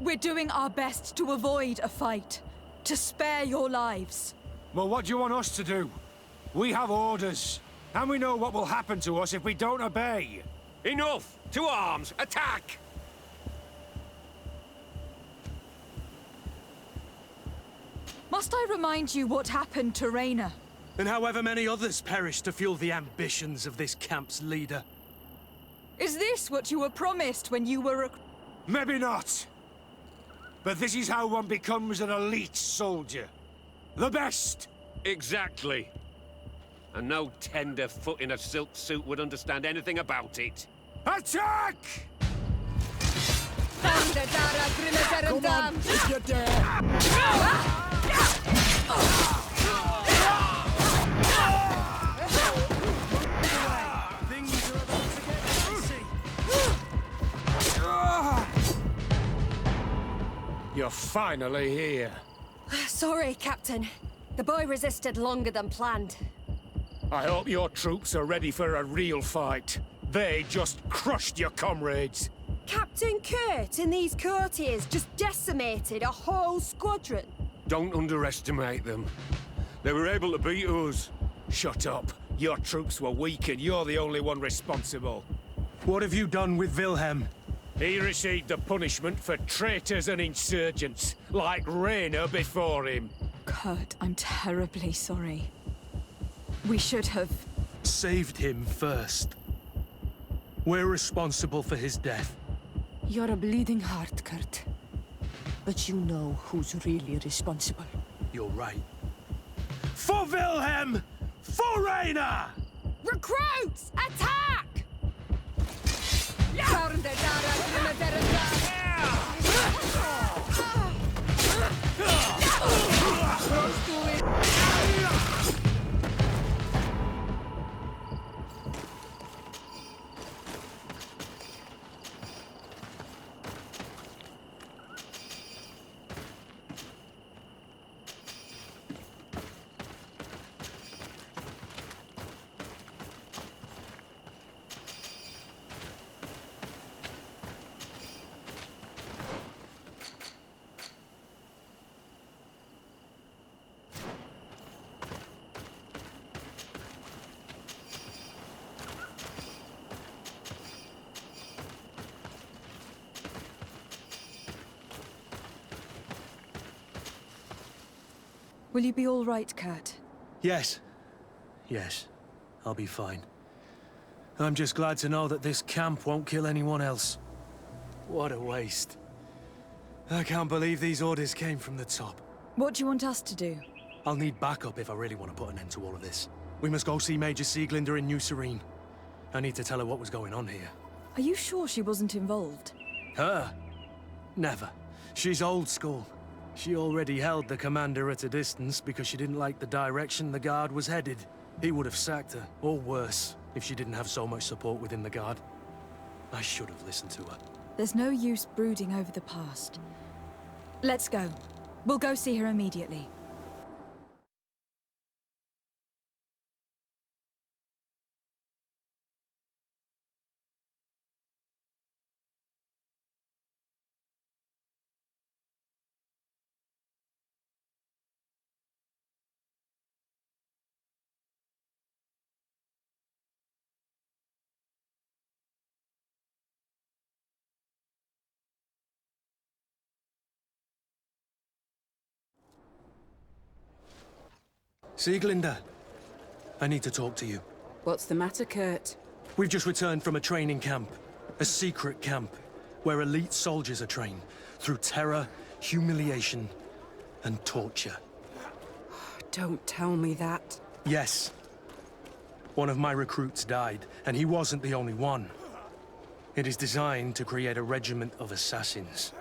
We're doing our best to avoid a fight, to spare your lives. Well, what do you want us to do? We have orders, and we know what will happen to us if we don't obey. Enough! To arms! Attack! Must I remind you what happened to Raynor? And however many others perished to fuel the ambitions of this camp's leader. Is this what you were promised when you were Maybe not. But this is how one becomes an elite soldier. The best! Exactly. And no tenderfoot in a silk suit would understand anything about it. Attack! Come on, if you dare! Things are about to get messy. You're finally here. Sorry, Captain. The boy resisted longer than planned. I hope your troops are ready for a real fight. They just crushed your comrades. Captain Kurt and these courtiers just decimated a whole squadron. Don't underestimate them. They were able to beat us. Shut up. Your troops were weak and you're the only one responsible. What have you done with Wilhelm? He received the punishment for traitors and insurgents, like Rainer before him. Kurt, I'm terribly sorry. We should have... Saved him first. We're responsible for his death. You're a bleeding heart, Kurt. But you know who's really responsible. You're right. For Wilhelm! For Rainer! Recruits! Attack! Will you be all right, Kurt? Yes. Yes. I'll be fine. I'm just glad to know that this camp won't kill anyone else. What a waste. I can't believe these orders came from the top. What do you want us to do? I'll need backup if I really want to put an end to all of this. We must go see Major Sieglinder in New Serene. I need to tell her what was going on here. Are you sure she wasn't involved? Her? Never. She's old school. She already held the commander at a distance because she didn't like the direction the Guard was headed. He would have sacked her, or worse, if she didn't have so much support within the Guard. I should have listened to her. There's no use brooding over the past. Let's go. We'll go see her immediately. Sieglinder, I need to talk to you. What's the matter, Kurt? We've just returned from a training camp. A secret camp, where elite soldiers are trained through terror, humiliation, and torture. Don't tell me that. Yes. One of my recruits died, and he wasn't the only one. It is designed to create a regiment of assassins.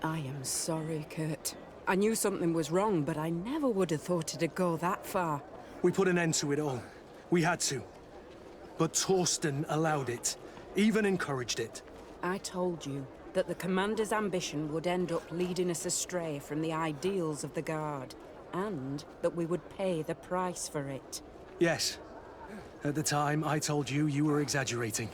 I am sorry, Kurt. I knew something was wrong, but I never would have thought it'd go that far. We put an end to it all. We had to. But Torsten allowed it, even encouraged it. I told you that the commander's ambition would end up leading us astray from the ideals of the Guard, and that we would pay the price for it. Yes. At the time, I told you you were exaggerating.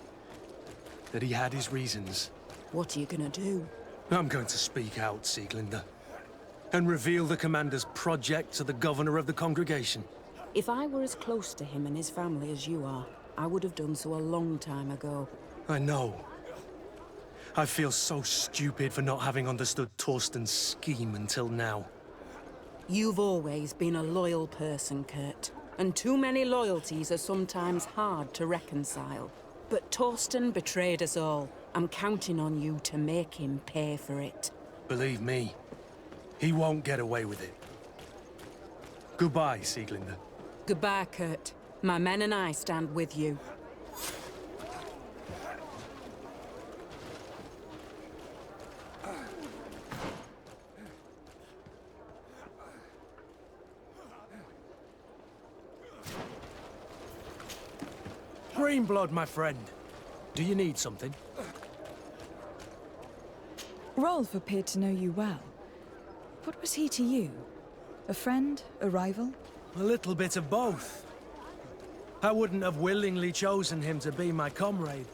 That he had his reasons. What are you gonna do? I'm going to speak out, Sieglinder. And reveal the commander's project to the governor of the congregation. If I were as close to him and his family as you are, I would have done so a long time ago. I know. I feel so stupid for not having understood Torsten's scheme until now. You've always been a loyal person, Kurt. And too many loyalties are sometimes hard to reconcile. But Torsten betrayed us all. I'm counting on you to make him pay for it. Believe me, he won't get away with it. Goodbye, Sieglinde. Goodbye, Kurt. My men and I stand with you. Greenblood, my friend. Do you need something? Rolf appeared to know you well. What was he to you? A friend? A rival? A little bit of both. I wouldn't have willingly chosen him to be my comrade.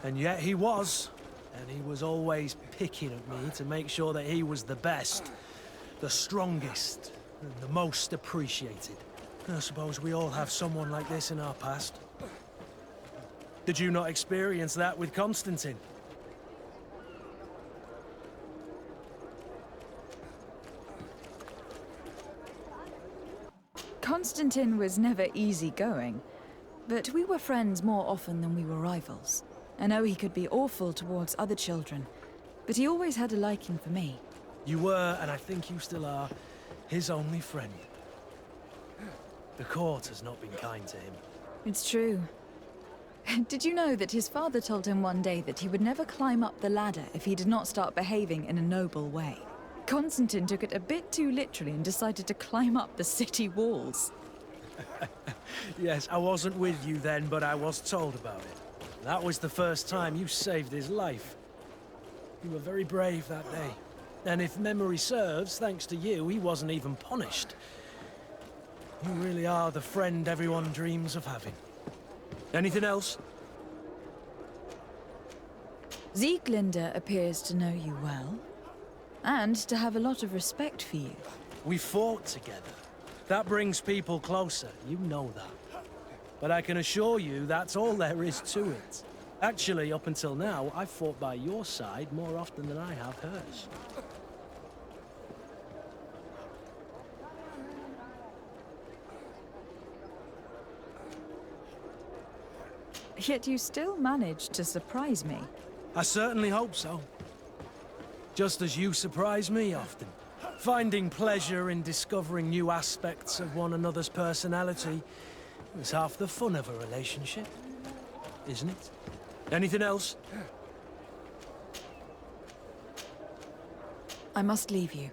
And yet he was. And he was always picking at me to make sure that he was the best, the strongest, and the most appreciated. I suppose we all have someone like this in our past. Did you not experience that with Constantine? Constantine was never easygoing, but we were friends more often than we were rivals. I know he could be awful towards other children, but he always had a liking for me. You were, and I think you still are, his only friend. The court has not been kind to him. It's true. Did you know that his father told him one day that he would never climb up the ladder if he did not start behaving in a noble way? Constantine took it a bit too literally and decided to climb up the city walls. Yes, I wasn't with you then, but I was told about it. That was the first time you saved his life. You were very brave that day. And if memory serves, thanks to you, he wasn't even punished. You really are the friend everyone dreams of having. Anything else? Sieglinde appears to know you well, and to have a lot of respect for you. We fought together. That brings people closer, you know that. But I can assure you that's all there is to it. Actually, up until now, I've fought by your side more often than I have hers. Yet you still managed to surprise me. I certainly hope so. Just as you surprise me often. Finding pleasure in discovering new aspects of one another's personality is half the fun of a relationship, isn't it? Anything else? I must leave you.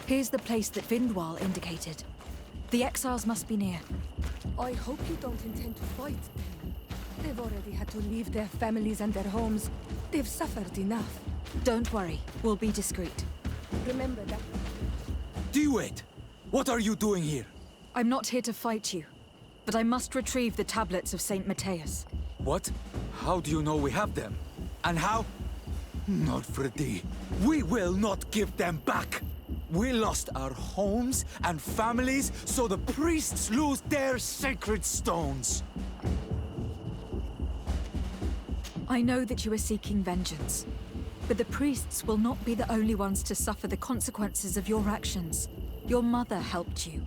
Here's the place that Vindwal indicated. The exiles must be near. I hope you don't intend to fight them. They've already had to leave their families and their homes. They've suffered enough. Don't worry, we'll be discreet. Remember that. Duet! What are you doing here? I'm not here to fight you, but I must retrieve the tablets of Saint Matthias. What? How do you know we have them? And how? Not Freddy. We will not give them back! We lost our homes and families, so the priests lose their sacred stones. I know that you are seeking vengeance, but the priests will not be the only ones to suffer the consequences of your actions. Your mother helped you,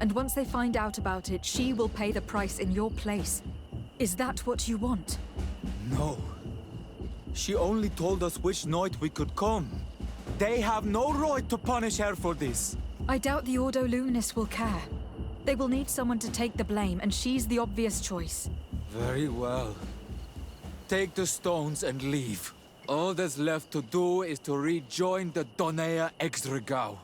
and once they find out about it, she will pay the price in your place. Is that what you want? No. She only told us which night we could come. They have no right to punish her for this. I doubt the Ordo Luminis will care. They will need someone to take the blame, and she's the obvious choice. Very well. Take the stones and leave. All that's left to do is to rejoin the Donea Exregau.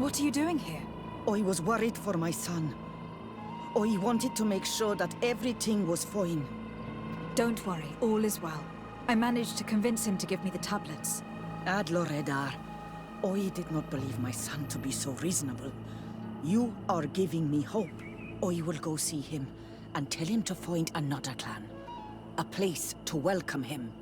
What are you doing here? I was worried for my son. I wanted to make sure that everything was fine. Don't worry, all is well. I managed to convince him to give me the tablets. Adloredar, I did not believe my son to be so reasonable. You are giving me hope. I will go see him and tell him to find another clan. A place to welcome him.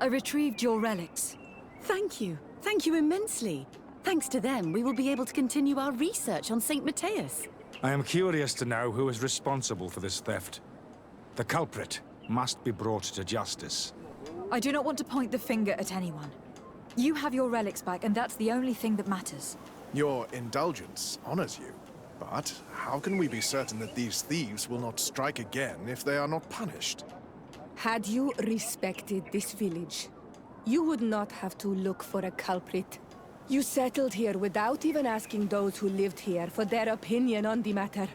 I retrieved your relics. Thank you. Thank you immensely. Thanks to them, we will be able to continue our research on St. Matthias. I am curious to know who is responsible for this theft. The culprit must be brought to justice. I do not want to point the finger at anyone. You have your relics back, and that's the only thing that matters. Your indulgence honors you. But how can we be certain that these thieves will not strike again if they are not punished? Had you respected this village, you would not have to look for a culprit. You settled here without even asking those who lived here for their opinion on the matter.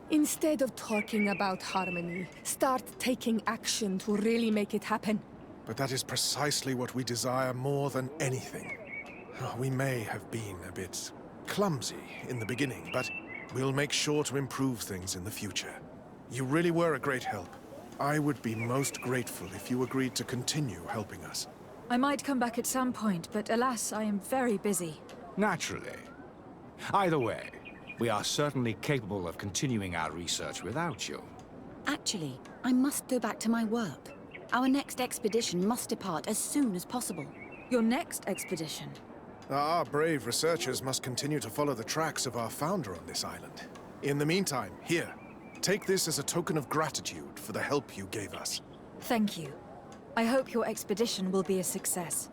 Instead of talking about harmony, start taking action to really make it happen. But that is precisely what we desire more than anything. We may have been a bit clumsy in the beginning, but we'll make sure to improve things in the future. You really were a great help. I would be most grateful if you agreed to continue helping us. I might come back at some point, but alas, I am very busy. Naturally. Either way, we are certainly capable of continuing our research without you. Actually, I must go back to my work. Our next expedition must depart as soon as possible. Your next expedition? Our brave researchers must continue to follow the tracks of our founder on this island. In the meantime, here, take this as a token of gratitude for the help you gave us. Thank you. I hope your expedition will be a success.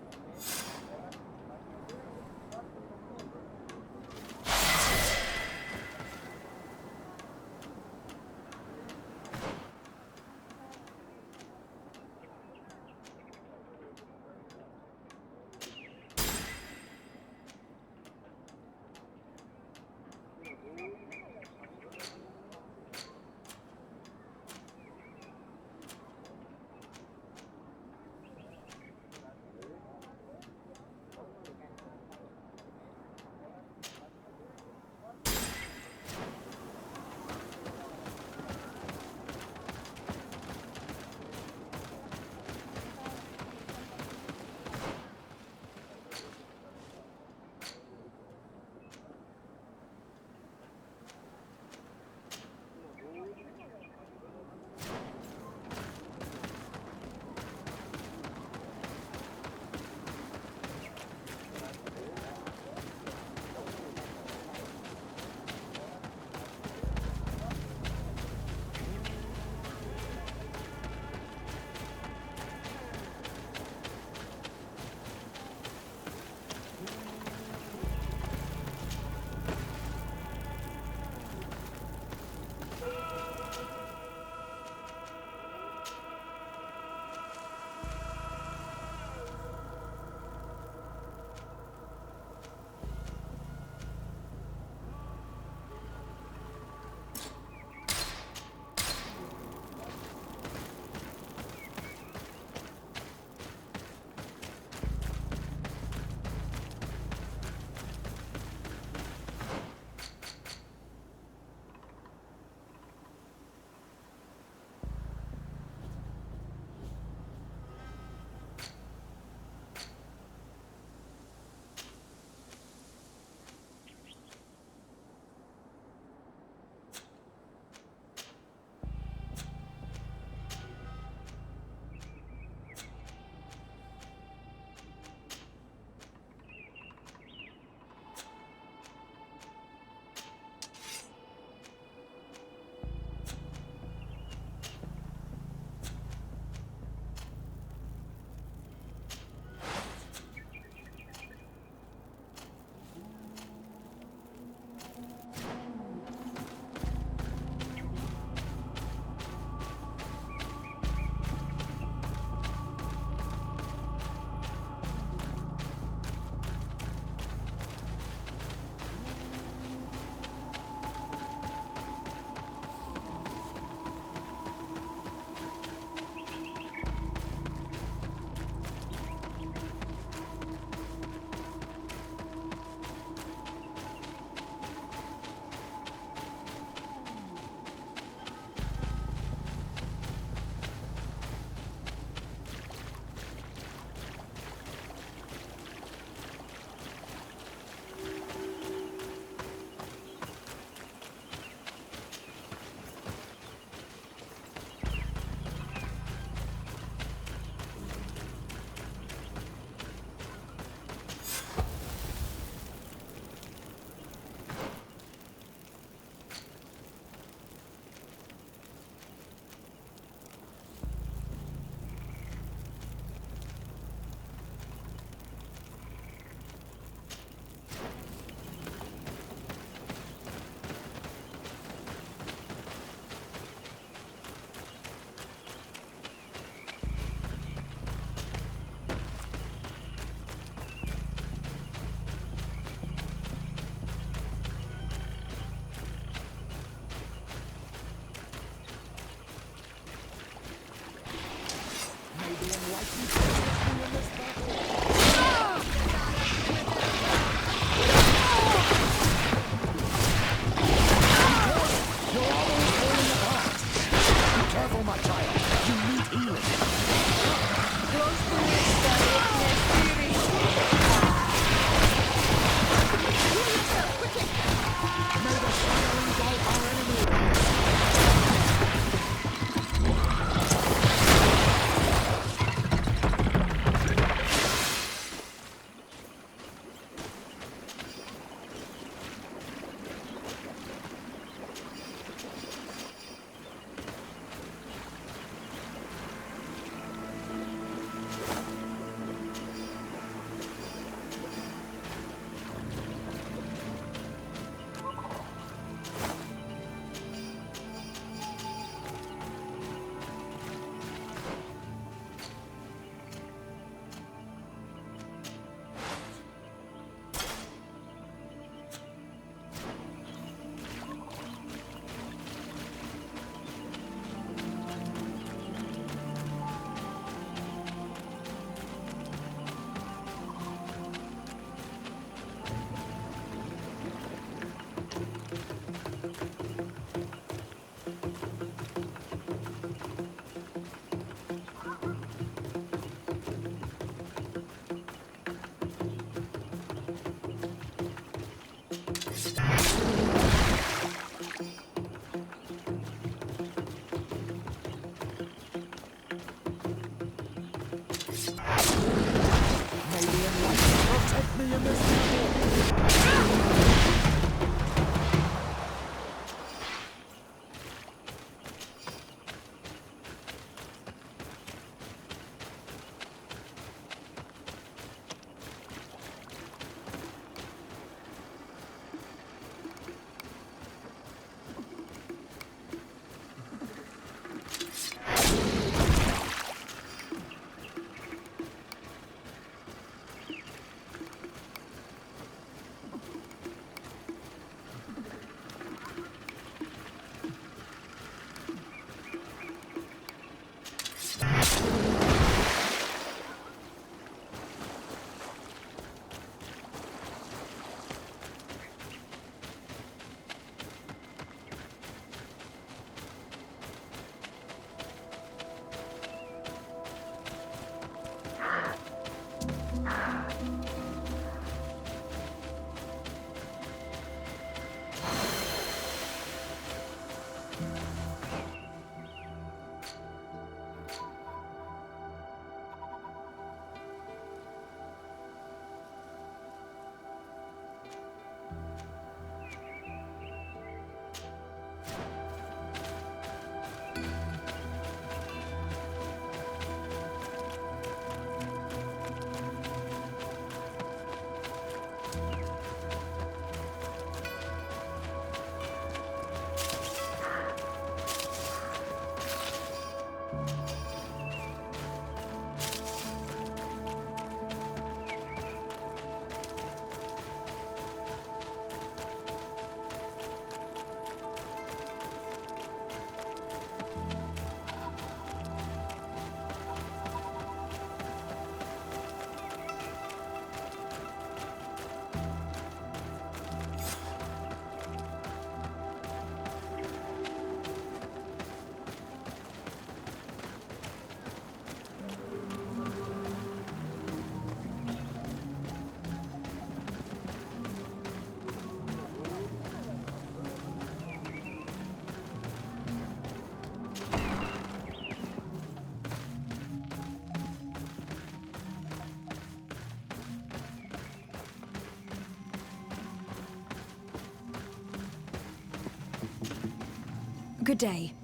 Good day.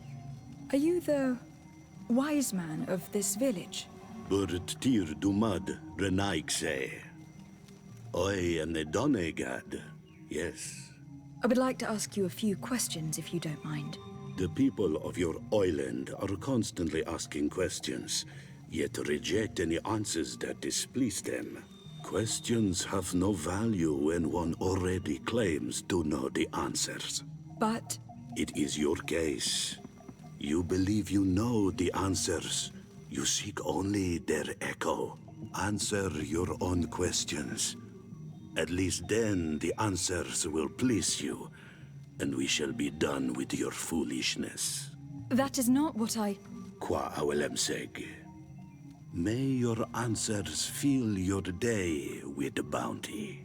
Are you the wise man of this village? Burt tir dumad renaikse. I am the Donegad, yes. I would like to ask you a few questions, if you don't mind. The people of your island are constantly asking questions, yet reject any answers that displease them. Questions have no value when one already claims to know the answers. But... It is your case. You believe you know the answers. You seek only their echo. Answer your own questions. At least then the answers will please you, and we shall be done with your foolishness. that is not what I... Qua awelemseg. May your answers fill your day with bounty.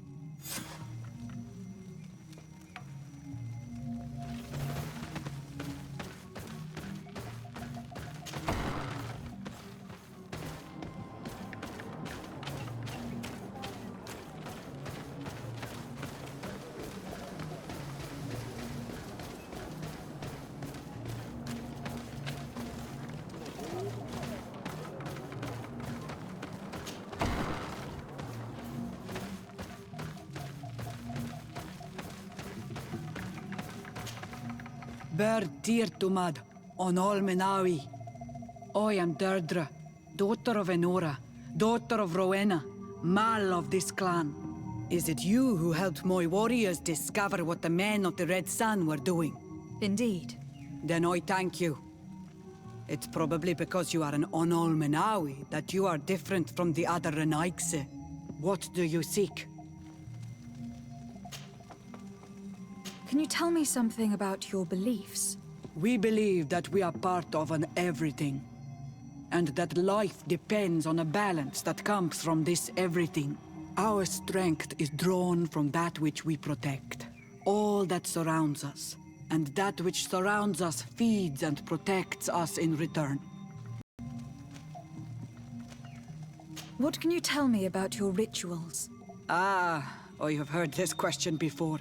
Bird Tirtumad, on Olmenawi. I am Deirdre, daughter of Enora, daughter of Rowena, Mal of this clan. Is it you who helped my warriors discover what the men of the Red Sun were doing? Indeed. Then I thank you. It's probably because you are an Onolmenawi that you are different from the other Renaikse. What do you seek? Can you tell me something about your beliefs? We believe that we are part of an everything, and that life depends on a balance that comes from this everything. Our strength is drawn from that which we protect, all that surrounds us, and that which surrounds us feeds and protects us in return. What can you tell me about your rituals? Ah, I have heard this question before.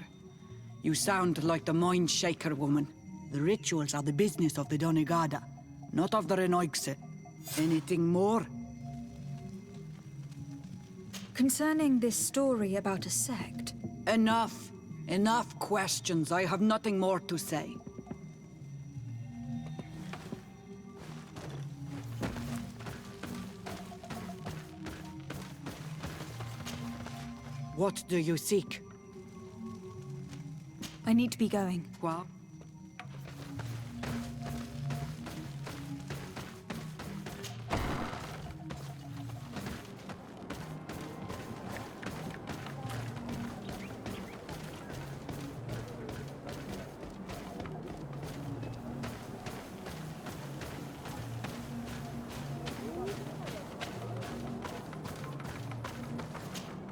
You sound like the Mind Shaker woman. The rituals are the business of the Donegada, not of the Renoikse. Anything more? Concerning this story about a sect... Enough! Enough questions. I have nothing more to say. What do you seek? I need to be going. What?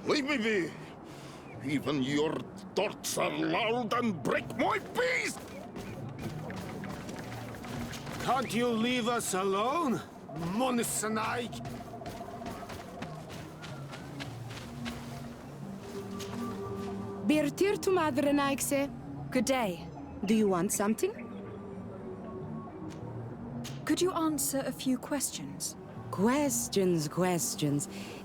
Leave me be! Even your thoughts are loud and break my peace! Can't you leave us alone, Monsanai? Birtir to Madre Naikse. Good day. Do you want something? Could you answer a few questions? Questions.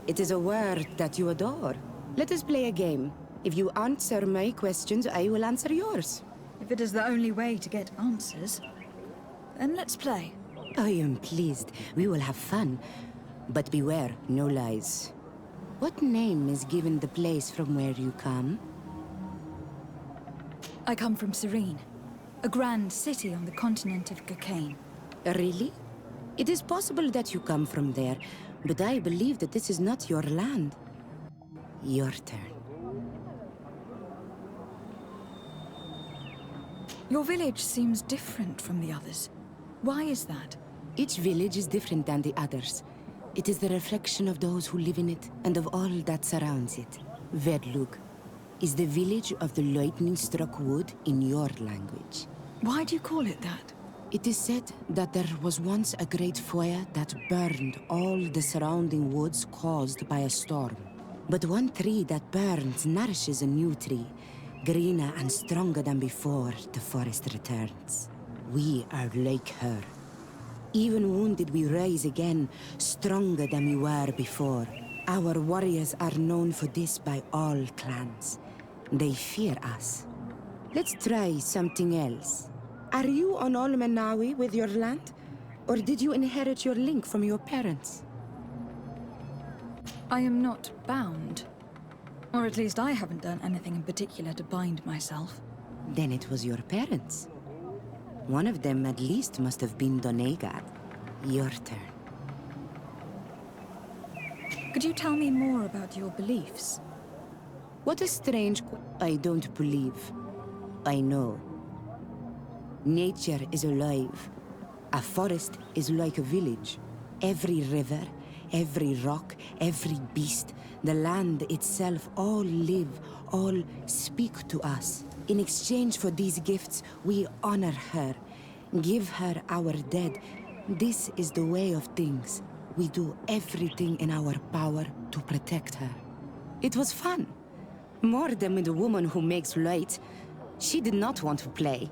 It is a word that you adore. Let us play a game. If you answer my questions, I will answer yours. If it is the only way to get answers, then let's play. I am pleased. We will have fun. But beware, no lies. What name is given the place from where you come? I come from Serene, a grand city on the continent of Cocaine. Really? It is possible that you come from there, but I believe that this is not your land. Your turn. Your village seems different from the others. Why is that? Each village is different than the others. It is the reflection of those who live in it, and of all that surrounds it. Verdlug is the village of the lightning-struck wood in your language. Why do you call it that? It is said that there was once a great fire that burned all the surrounding woods caused by a storm. But one tree that burns nourishes a new tree. Greener and stronger than before, the forest returns. We are like her. Even wounded, we rise again, stronger than we were before. Our warriors are known for this by all clans. They fear us. Let's try something else. Are you on Olmenawi with your land? Or did you inherit your link from your parents? I am not bound. Or at least I haven't done anything in particular to bind myself. Then it was your parents. One of them at least must have been Donegad. Your turn. Could you tell me more about your beliefs? What a strange I don't believe. I know. Nature is alive. A forest is like a village. Every river, every rock, every beast, the land itself, all live, all speak to us. In exchange for these gifts, we honor her, give her our dead. This is the way of things. We do everything in our power to protect her. It was fun. More than with a woman who makes light. She did not want to play.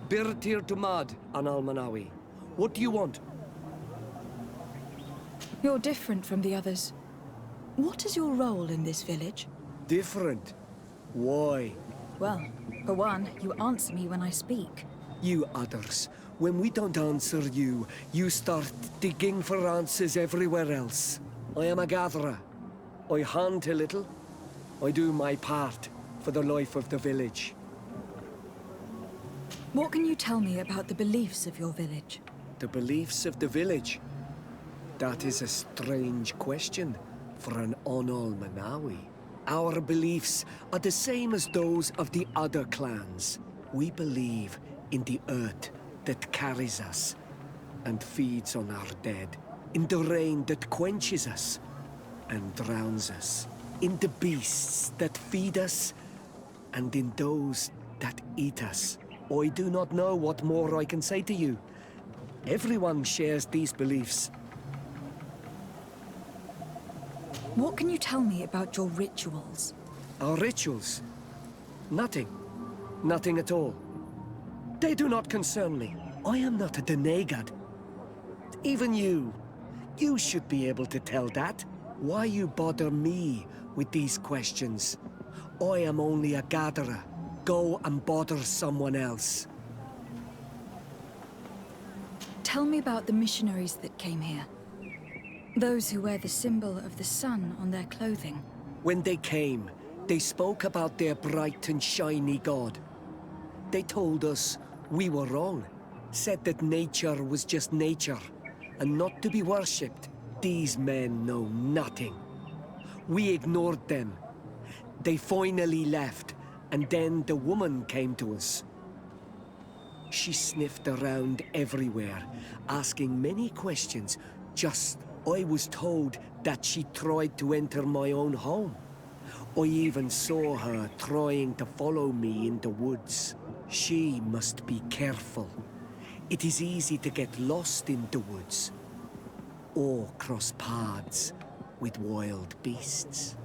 Birtir to Mad, an Almanawi. What do you want? You're different from the others. What is your role in this village? Different? Why? Well, for one, you answer me when I speak. You others, when we don't answer you, you start digging for answers everywhere else. I am a gatherer. I hunt a little. I do my part for the life of the village. What can you tell me about the beliefs of your village? The beliefs of the village? That is a strange question for an Onol-Manawi. Our beliefs are the same as those of the other clans. We believe in the earth that carries us and feeds on our dead, in the rain that quenches us and drowns us, in the beasts that feed us and in those that eat us. I do not know what more I can say to you. Everyone shares these beliefs. What can you tell me about your rituals? Our rituals? Nothing. Nothing at all. They do not concern me. I am not a Donegad. Even you. You should be able to tell that. Why you bother me with these questions? I am only a gatherer. Go and bother someone else. Tell me about the missionaries that came here. Those who wear the symbol of the sun on their clothing. When they came, they spoke about their bright and shiny god. They told us we were wrong, said that nature was just nature, and not to be worshipped. These men know nothing. We ignored them. They finally left, and then the woman came to us. She sniffed around everywhere, asking many questions. I was told that she tried to enter my own home. I even saw her trying to follow me in the woods. She must be careful. It is easy to get lost in the woods, or cross paths with wild beasts.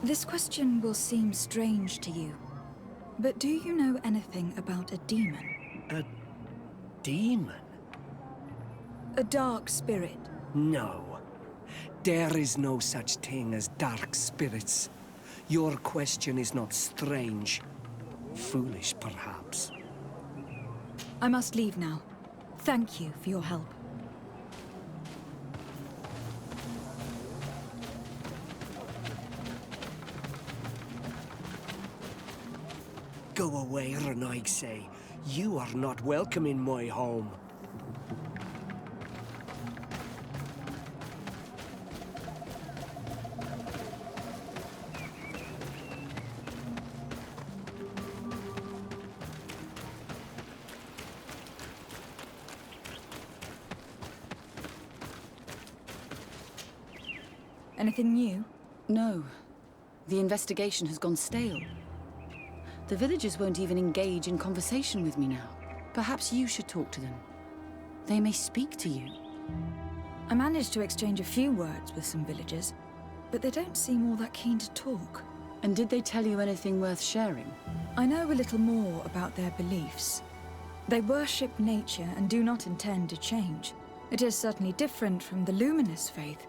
This question will seem strange to you, but do you know anything about a demon? A demon? A dark spirit? No. There is no such thing as dark spirits. Your question is not strange. Foolish, perhaps. I must leave now. Thank you for your help. Go away, Renaig say. You are not welcome in my home. Anything new? No. The investigation has gone stale. The villagers won't even engage in conversation with me now. Perhaps you should talk to them. They may speak to you. I managed to exchange a few words with some villagers, but they don't seem all that keen to talk. And did they tell you anything worth sharing? I know a little more about their beliefs. They worship nature and do not intend to change. It is certainly different from the luminous faith,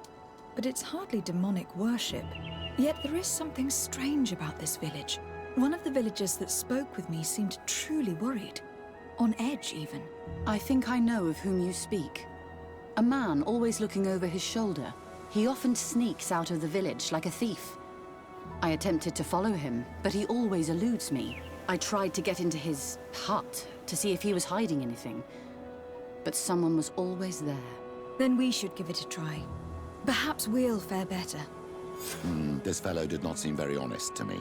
but it's hardly demonic worship. Yet there is something strange about this village. One of the villagers that spoke with me seemed truly worried. On edge, even. I think I know of whom you speak. A man always looking over his shoulder. He often sneaks out of the village like a thief. I attempted to follow him, but he always eludes me. I tried to get into his hut to see if he was hiding anything, but someone was always there. Then we should give it a try. Perhaps we'll fare better. This fellow did not seem very honest to me.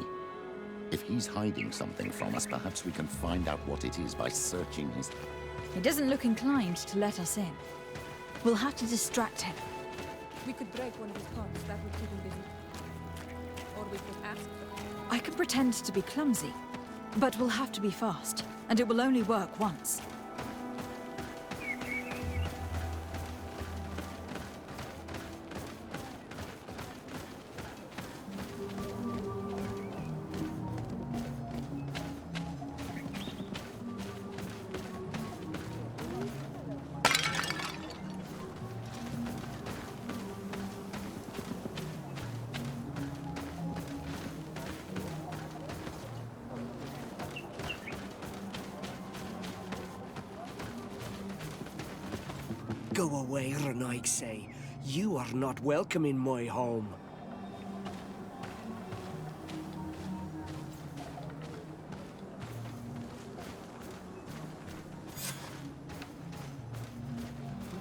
If he's hiding something from us, perhaps we can find out what it is by searching his... He doesn't look inclined to let us in. We'll have to distract him. We could break one of his pots. That would keep him busy. Or we could ask for... I can pretend to be clumsy, but we'll have to be fast, and it will only work once. Go away, Renaig say. You are not welcome in my home.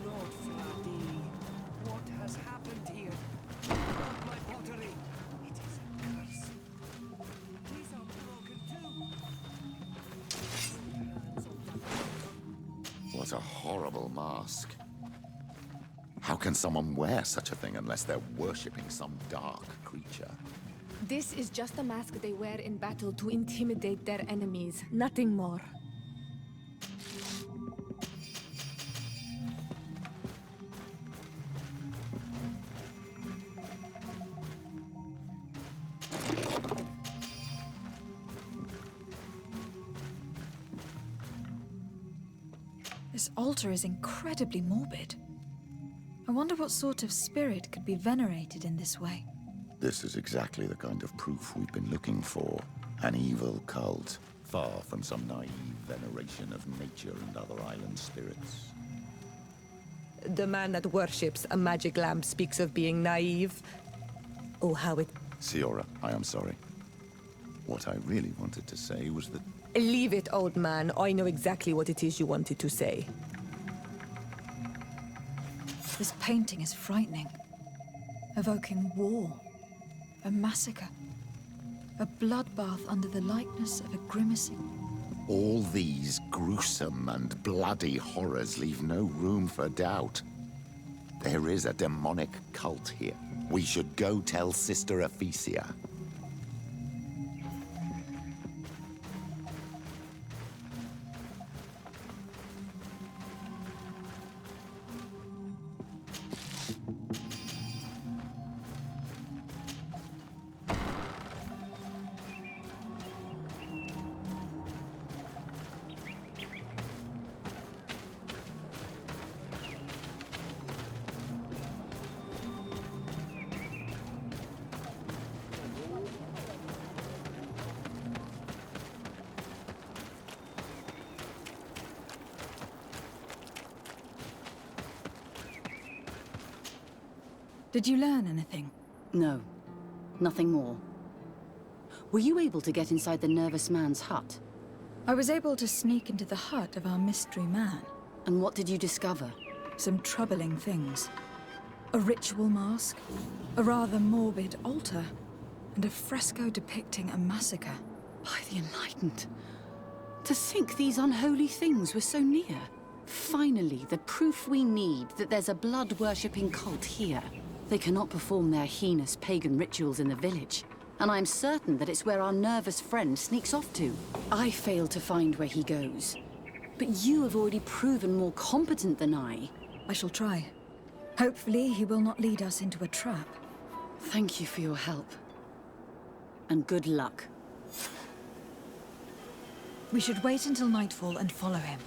Lord Vladi, what has happened here? Not my pottery. It is a curse. These are broken too. What a horrible mask. How can someone wear such a thing unless they're worshipping some dark creature? This is just a mask they wear in battle to intimidate their enemies, nothing more. This altar is incredibly morbid. I wonder what sort of spirit could be venerated in this way. This is exactly the kind of proof we've been looking for. An evil cult, far from some naive veneration of nature and other island spirits. The man that worships a magic lamp speaks of being naive. Oh, how it... Siora, I am sorry. What I really wanted to say was that... Leave it, old man. I know exactly what it is you wanted to say. This painting is frightening. Evoking war. A massacre. A bloodbath under the likeness of a grimacing... All these gruesome and bloody horrors leave no room for doubt. There is a demonic cult here. We should go tell Sister Ephesia. Did you learn anything? No. Nothing more. Were you able to get inside the nervous man's hut? I was able to sneak into the hut of our mystery man. And what did you discover? Some troubling things. A ritual mask, a rather morbid altar, and a fresco depicting a massacre. By the Enlightened. To think these unholy things were so near. Finally, the proof we need that there's a blood-worshipping cult here. They cannot perform their heinous pagan rituals in the village, and I'm certain that it's where our nervous friend sneaks off to. I fail to find where he goes. But you have already proven more competent than I. I shall try. Hopefully, he will not lead us into a trap. Thank you for your help. And good luck. We should wait until nightfall and follow him.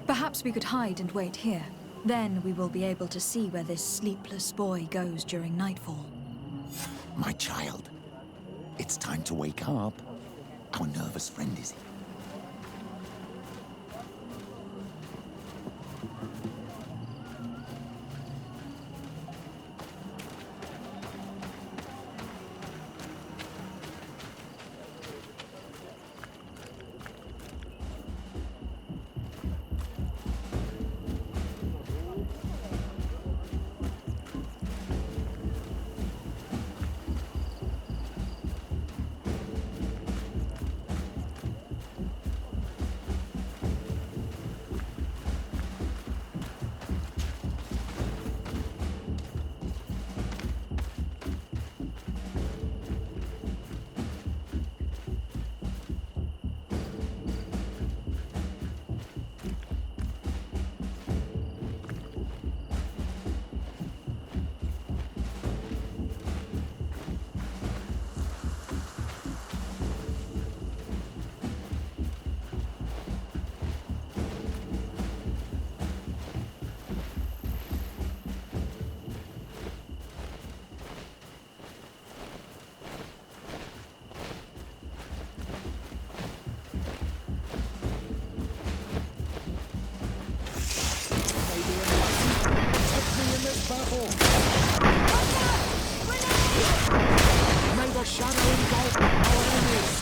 Perhaps we could hide and wait here. Then we will be able to see where this sleepless boy goes during nightfall. My child, it's time to wake up. Our nervous friend is here. May the shadow engulf our enemies!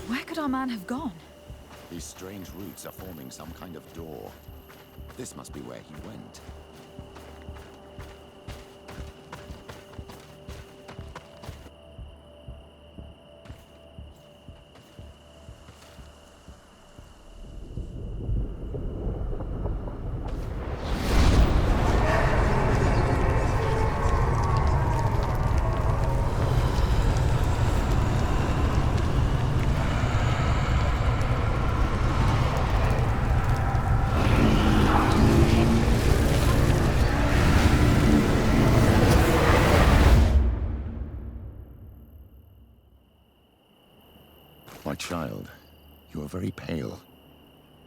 Where could our man have gone? These strange roots are forming some kind of door. This must be where he went. My child, you are very pale,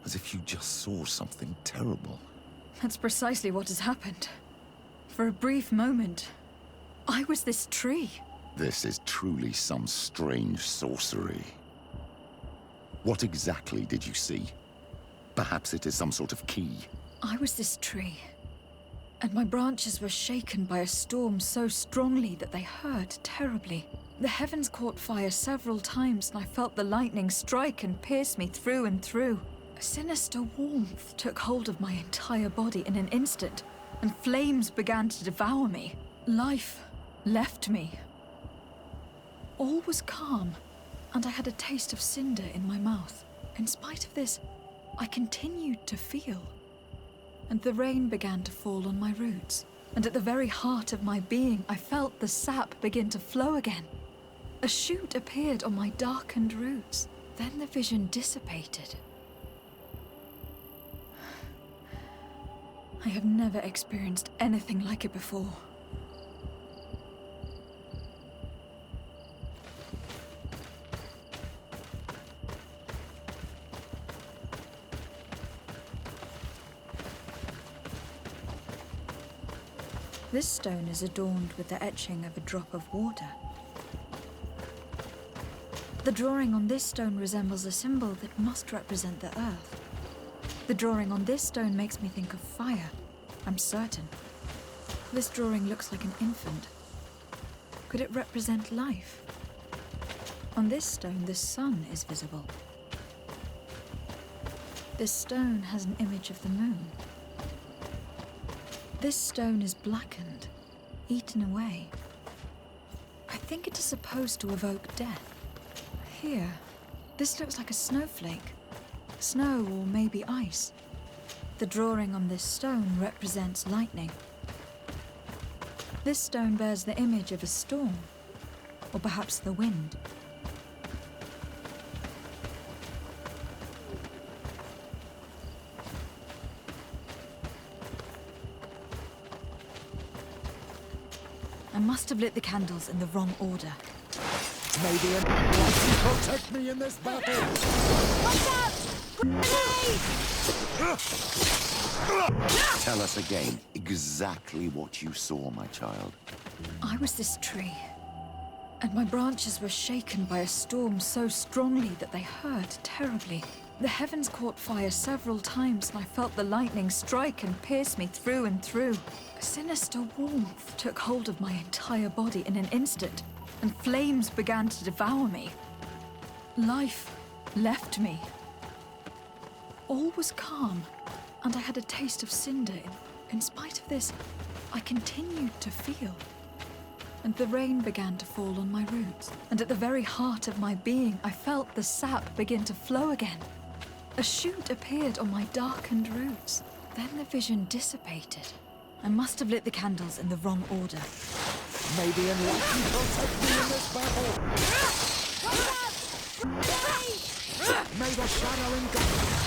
as if you just saw something terrible. That's precisely what has happened. For a brief moment, I was this tree. This is truly some strange sorcery. What exactly did you see? Perhaps it is some sort of key. I was this tree, and my branches were shaken by a storm so strongly that they hurt terribly. The heavens caught fire several times, and I felt the lightning strike and pierce me through and through. A sinister warmth took hold of my entire body in an instant, and flames began to devour me. Life left me. All was calm, and I had a taste of cinder in my mouth. In spite of this, I continued to feel. And the rain began to fall on my roots, and at the very heart of my being, I felt the sap begin to flow again. A shoot appeared on my darkened roots. Then the vision dissipated. I have never experienced anything like it before. This stone is adorned with the etching of a drop of water. The drawing on this stone resembles a symbol that must represent the earth. The drawing on this stone makes me think of fire, I'm certain. This drawing looks like an infant. Could it represent life? On this stone, the sun is visible. This stone has an image of the moon. This stone is blackened, eaten away. I think it is supposed to evoke death. Here, this looks like a snowflake. Snow or maybe ice. The drawing on this stone represents lightning. This stone bears the image of a storm, or perhaps the wind. I must have lit the candles in the wrong order. May the Enlightened protect me in this battle! Watch out! Tell us again exactly what you saw, my child. I was this tree, and my branches were shaken by a storm so strongly that they hurt terribly. The heavens caught fire several times, and I felt the lightning strike and pierce me through and through. A sinister warmth took hold of my entire body in an instant, and flames began to devour me. Life left me. All was calm, and I had a taste of cinder. In spite of this, I continued to feel. And the rain began to fall on my roots, and at the very heart of my being, I felt the sap begin to flow again. A shoot appeared on my darkened roots. Then the vision dissipated. I must have lit the candles in the wrong order. May the Enlightened protect me in this battle! May the shadowing God...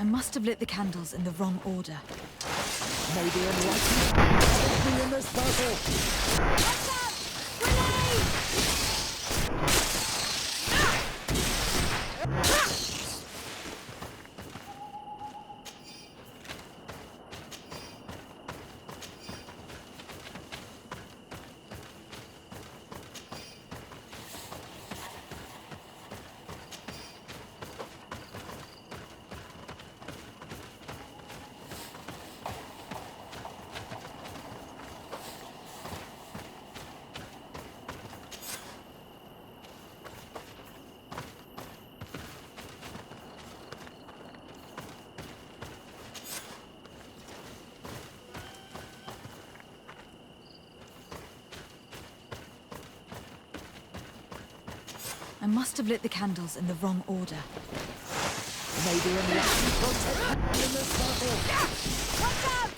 I must have lit the candles in the wrong order. May the Enlightened protect me in this battle! I must have lit the candles in the wrong order. May the Enlightened protect me in this battle! Watch out!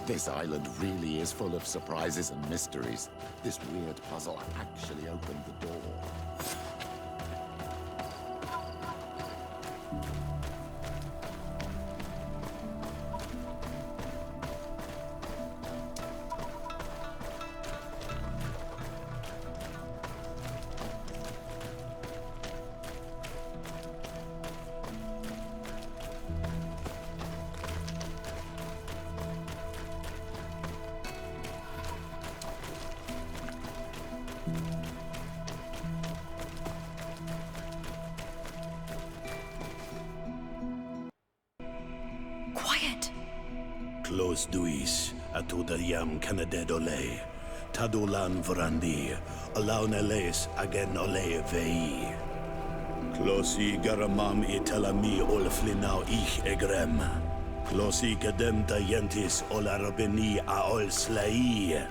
This island really is full of surprises and mysteries. This weird puzzle actually opened the door. Quiet! Close duis, atuda yam canadedole. Tadulan vorandi, alauneles agen ole vei. Closi garamam itelami olflinau ich egrem. Closi gedem dayentis olarabeni aol slai.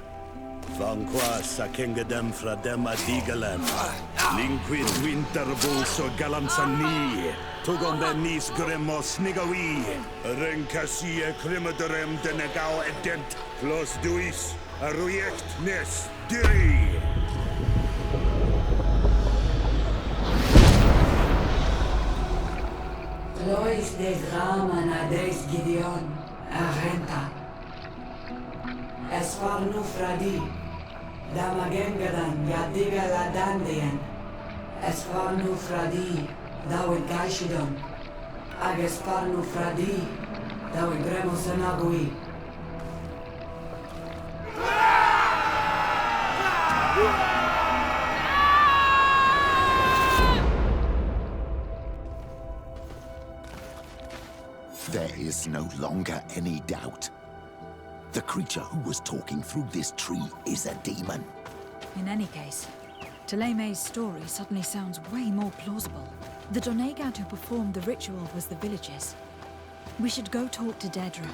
Vanqua sakengedem fradem adigalem. Linquid winterbul so galamsani. Tugombenis gremos nigawi. Renkasie krimaderem denegau edent. Clos duis, aruject nes diri. Lois des Raman ades Gideon, Arenta. Esparnu Fradi, Damagengadan, Yadiga Ladandian. Esparnu Fradi, Dawe Gaishidon. Agesparnu Fradi, Dawe Gremosanagui. There is no longer any doubt. The creature who was talking through this tree is a demon. In any case, Teleme's story suddenly sounds way more plausible. The Donegat who performed the ritual was the villagers. We should go talk to Dedra.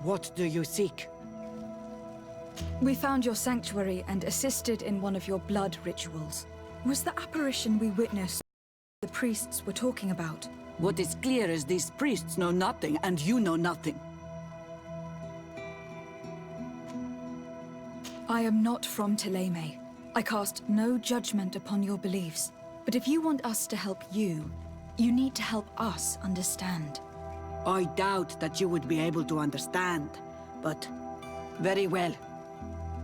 What do you seek? We found your sanctuary and assisted in one of your blood rituals. Was the apparition we witnessed the priests were talking about? What is clear is these priests know nothing, and you know nothing. I am not from Teleme. I cast no judgment upon your beliefs. But if you want us to help you, you need to help us understand. I doubt that you would be able to understand, but very well.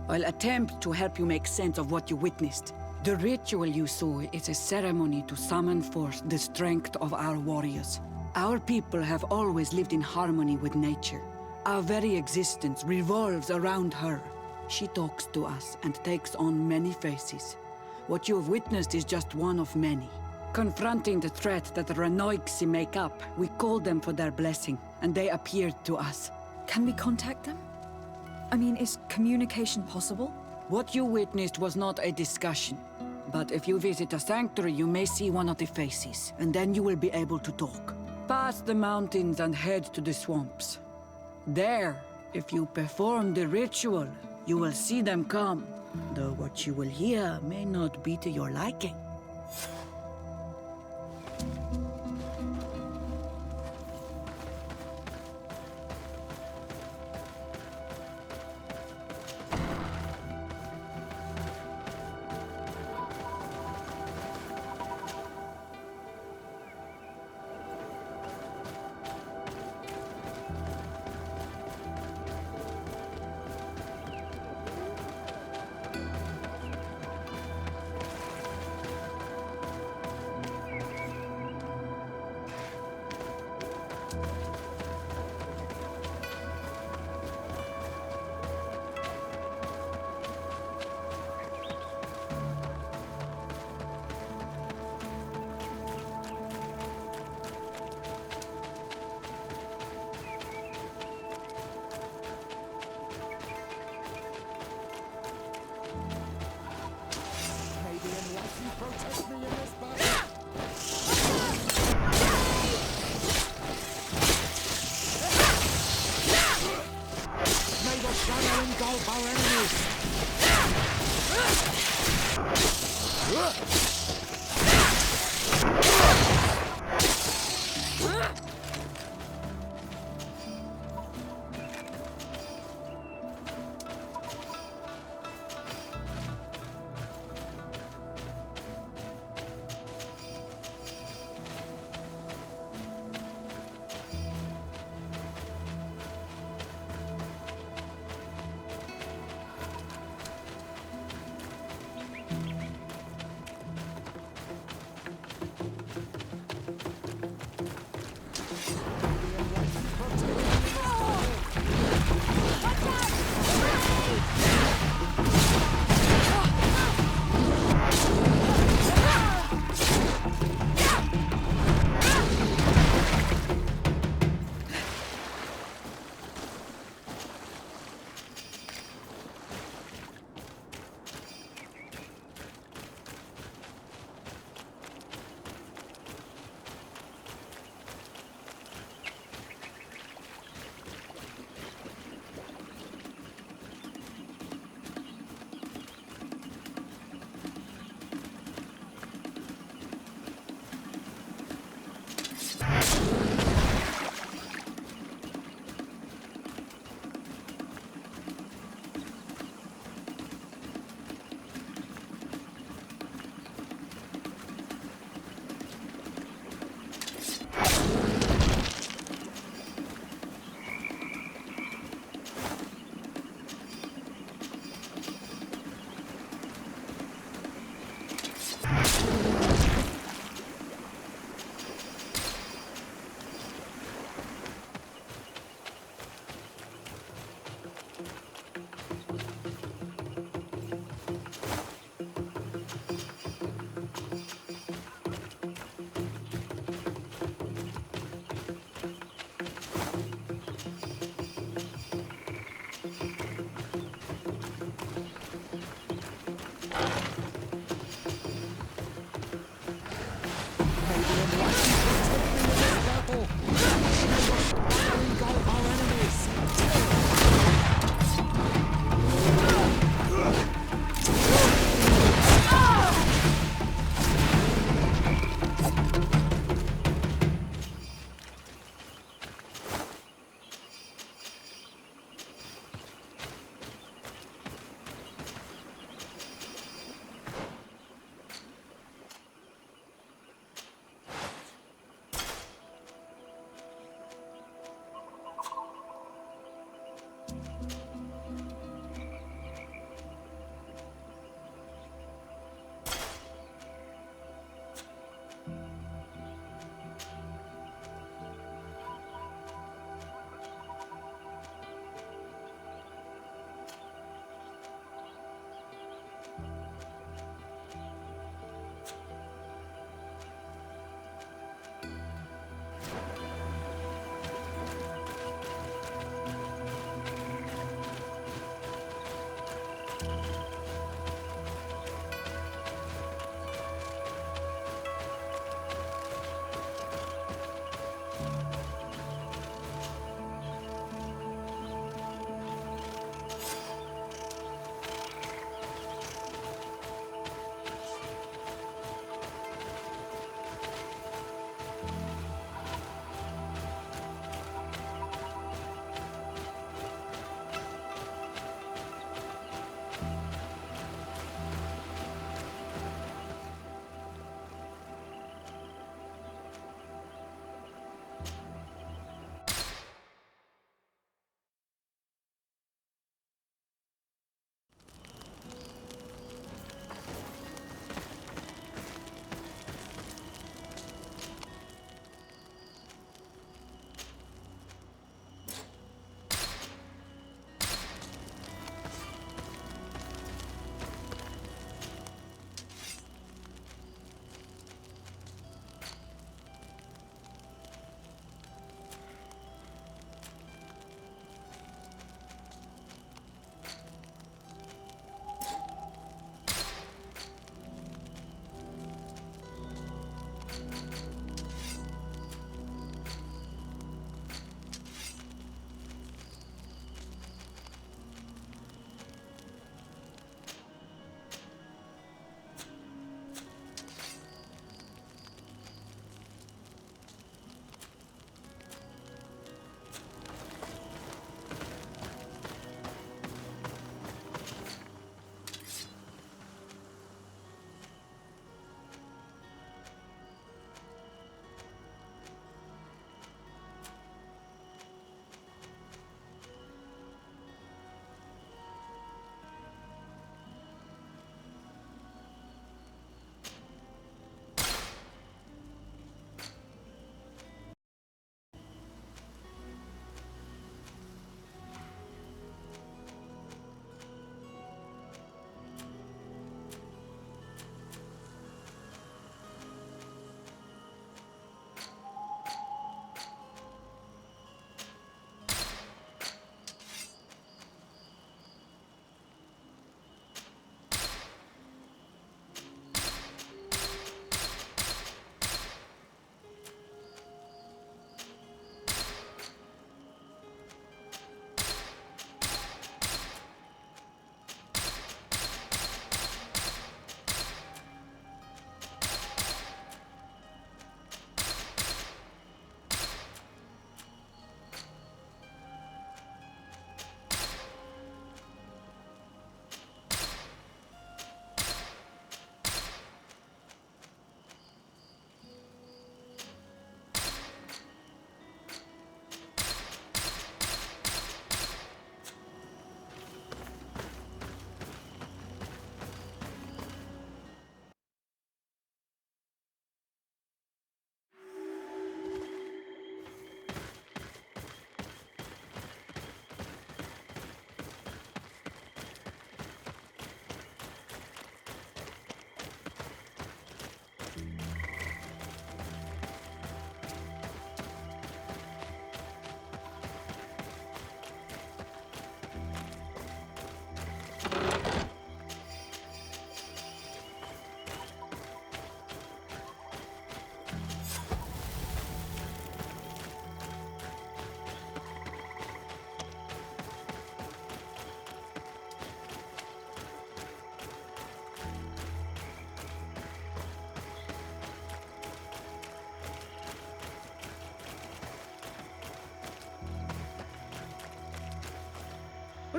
I'll attempt to help you make sense of what you witnessed. The ritual you saw is a ceremony to summon forth the strength of our warriors. Our people have always lived in harmony with nature. Our very existence revolves around her. She talks to us and takes on many faces. What you have witnessed is just one of many. Confronting the threat that the Renoixi make up, we called them for their blessing, and they appeared to us. Can we contact them? I mean, is communication possible? What you witnessed was not a discussion. But if you visit a sanctuary, you may see one of the faces, and then you will be able to talk. Pass the mountains and head to the swamps. There, if you perform the ritual, you will see them come, though what you will hear may not be to your liking.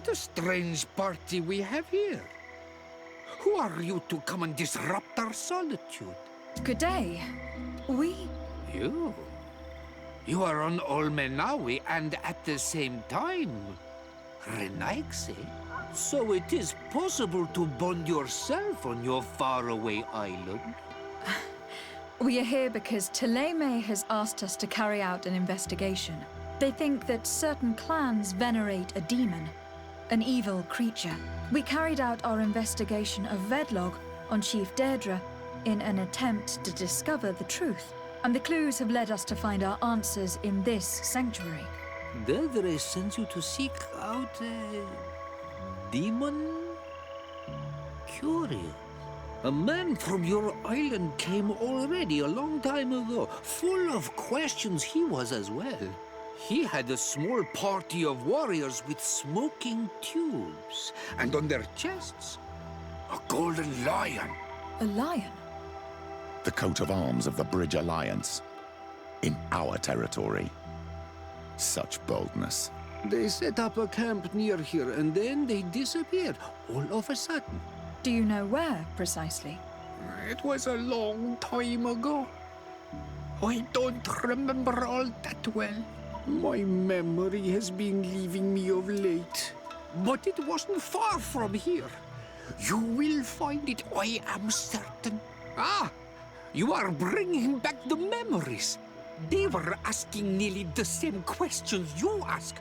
What a strange party we have here. Who are you to come and disrupt our solitude? Good day. You? You are on Olmenawi and at the same time, Renaigse. So it is possible to bond yourself on your faraway island? We are here because Theleme has asked us to carry out an investigation. They think that certain clans venerate a demon, an evil creature. We carried out our investigation of Vedlog on Chief Deirdre in an attempt to discover the truth. And the clues have led us to find our answers in this sanctuary. Deirdre sends you to seek out a demon? Curious. A man from your island came already a long time ago. Full of questions he was as well. He had a small party of warriors with smoking tubes. And on their chests, a golden lion. A lion? The coat of arms of the Bridge Alliance. In our territory. Such boldness. They set up a camp near here, and then they disappeared, all of a sudden. Do you know where, precisely? It was a long time ago. I don't remember all that well. My memory has been leaving me of late. But it wasn't far from here. You will find it, I am certain. Ah! You are bringing back the memories. They were asking nearly the same questions you ask.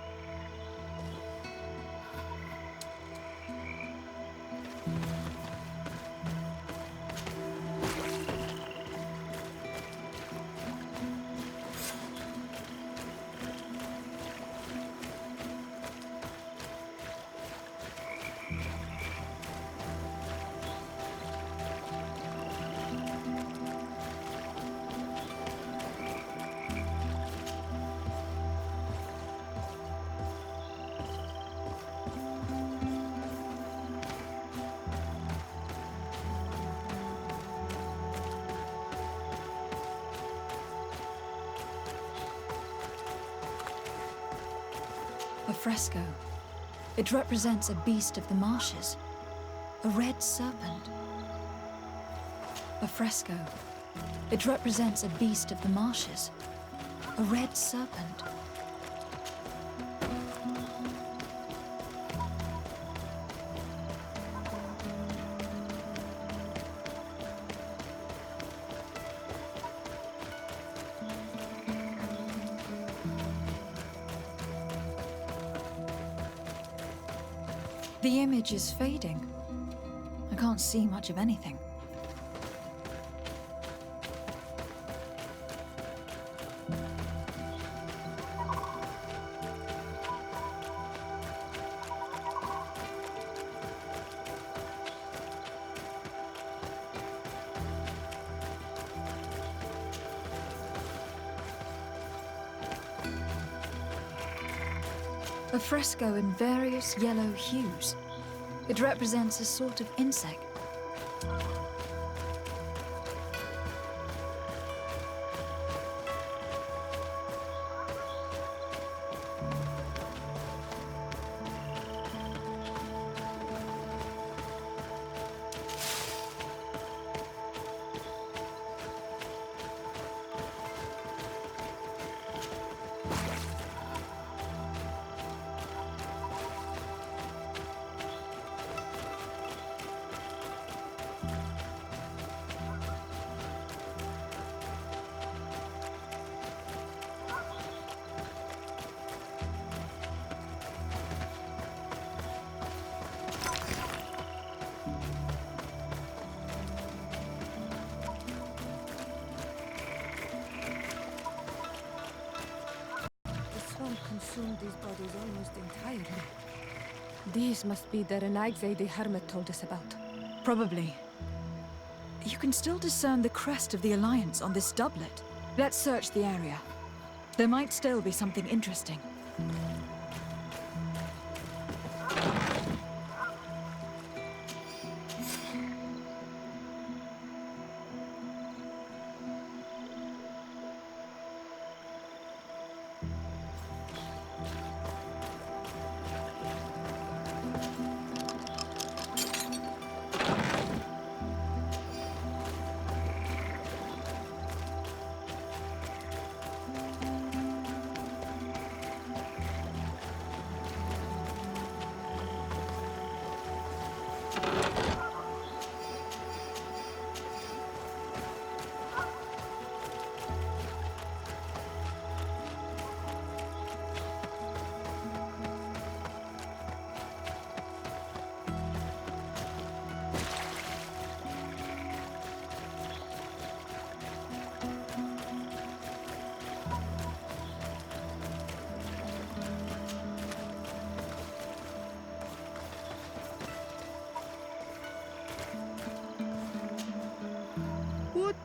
A fresco. It represents a beast of the marshes. A red serpent. A fresco. It represents a beast of the marshes. A red serpent. The image is fading. I can't see much of anything. A fresco in various yellow hues. It represents a sort of insect. Consumed these bodies almost entirely. These must be the Renaigse the Hermit told us about. Probably. You can still discern the crest of the Alliance on this doublet. Let's search the area. There might still be something interesting.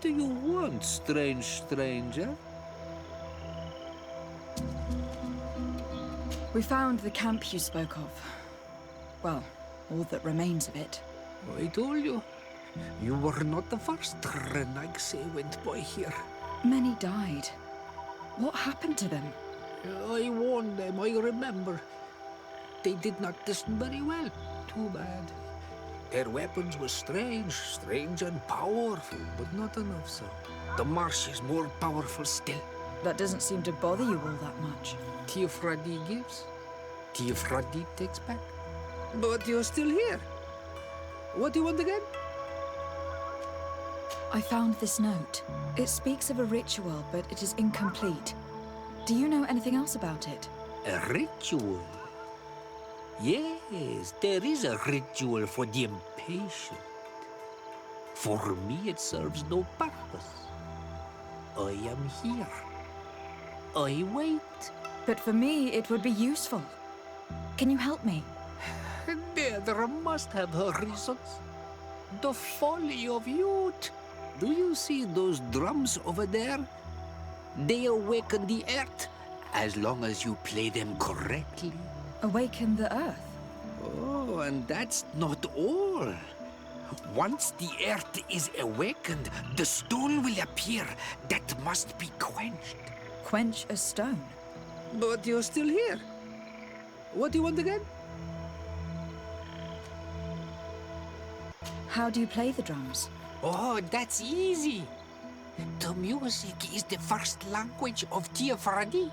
do you want, strange stranger? We found the camp you spoke of. Well, all that remains of it. I told you. You were not the first Renagse went by here. Many died. What happened to them? I warned them, I remember. They did not listen very well. Too bad. Their weapons were strange and powerful, but not enough so. The marsh is more powerful still. That doesn't seem to bother you all that much. Tiafradi gives, Tiafradi takes back. But you're still here. What do you want again? I found this note. It speaks of a ritual, but it is incomplete. Do you know anything else about it? A ritual? Yes, there is a ritual for the impatient. For me, it serves no purpose. I am here. I wait. But for me, it would be useful. Can you help me? There must have her reasons. The folly of youth. Do you see those drums over there? They awaken the earth, as long as you play them correctly. Awaken the earth? Oh, and that's not all. Once the earth is awakened, the stone will appear that must be quenched. Quench a stone? But you're still here. What do you want again? How do you play the drums? Oh, that's easy. The music is the first language of Tiafradi.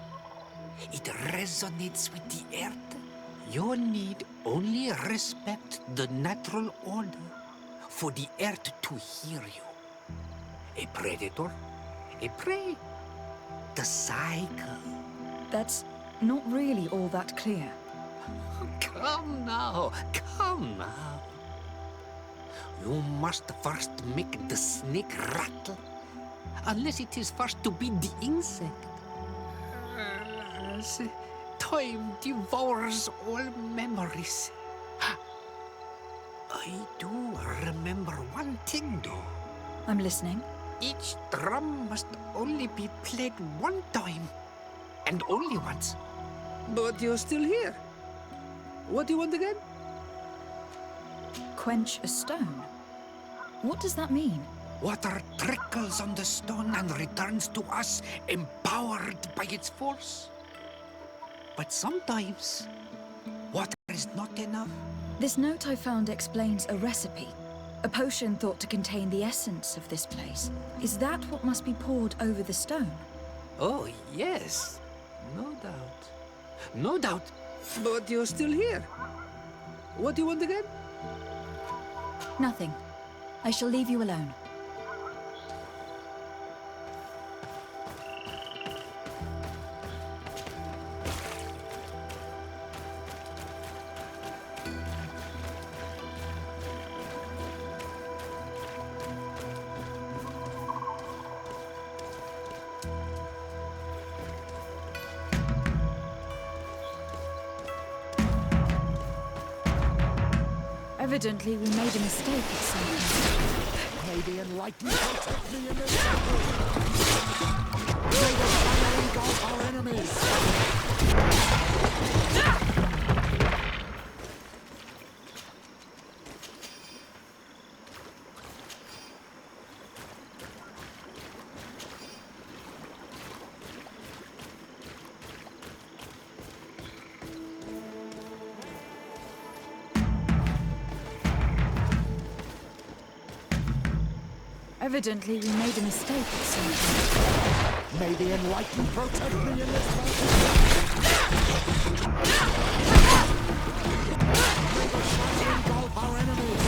It resonates with the earth. You need only respect the natural order for the earth to hear you. A predator, a prey, the cycle. That's not really all that clear. Come now, come now. You must first make the snake rattle, unless it is first to beat the insect. Time devours all memories. I do remember one thing, though. I'm listening. Each drum must only be played one time, and only once. But you're still here. What do you want again? Quench a stone? What does that mean? Water trickles on the stone and returns to us, empowered by its force. But sometimes, water is not enough. This note I found explains a recipe. A potion thought to contain the essence of this place. Is that what must be poured over the stone? Oh, yes. No doubt. No doubt. But you're still here. What do you want again? Nothing. I shall leave you alone. Evidently, we made a mistake at some point. May the enlightenment protect me in this battle! May the fire engulf our enemies! Evidently, we made a mistake at some point. May the enlightened protect me in this battle! May the fire engulf our enemies!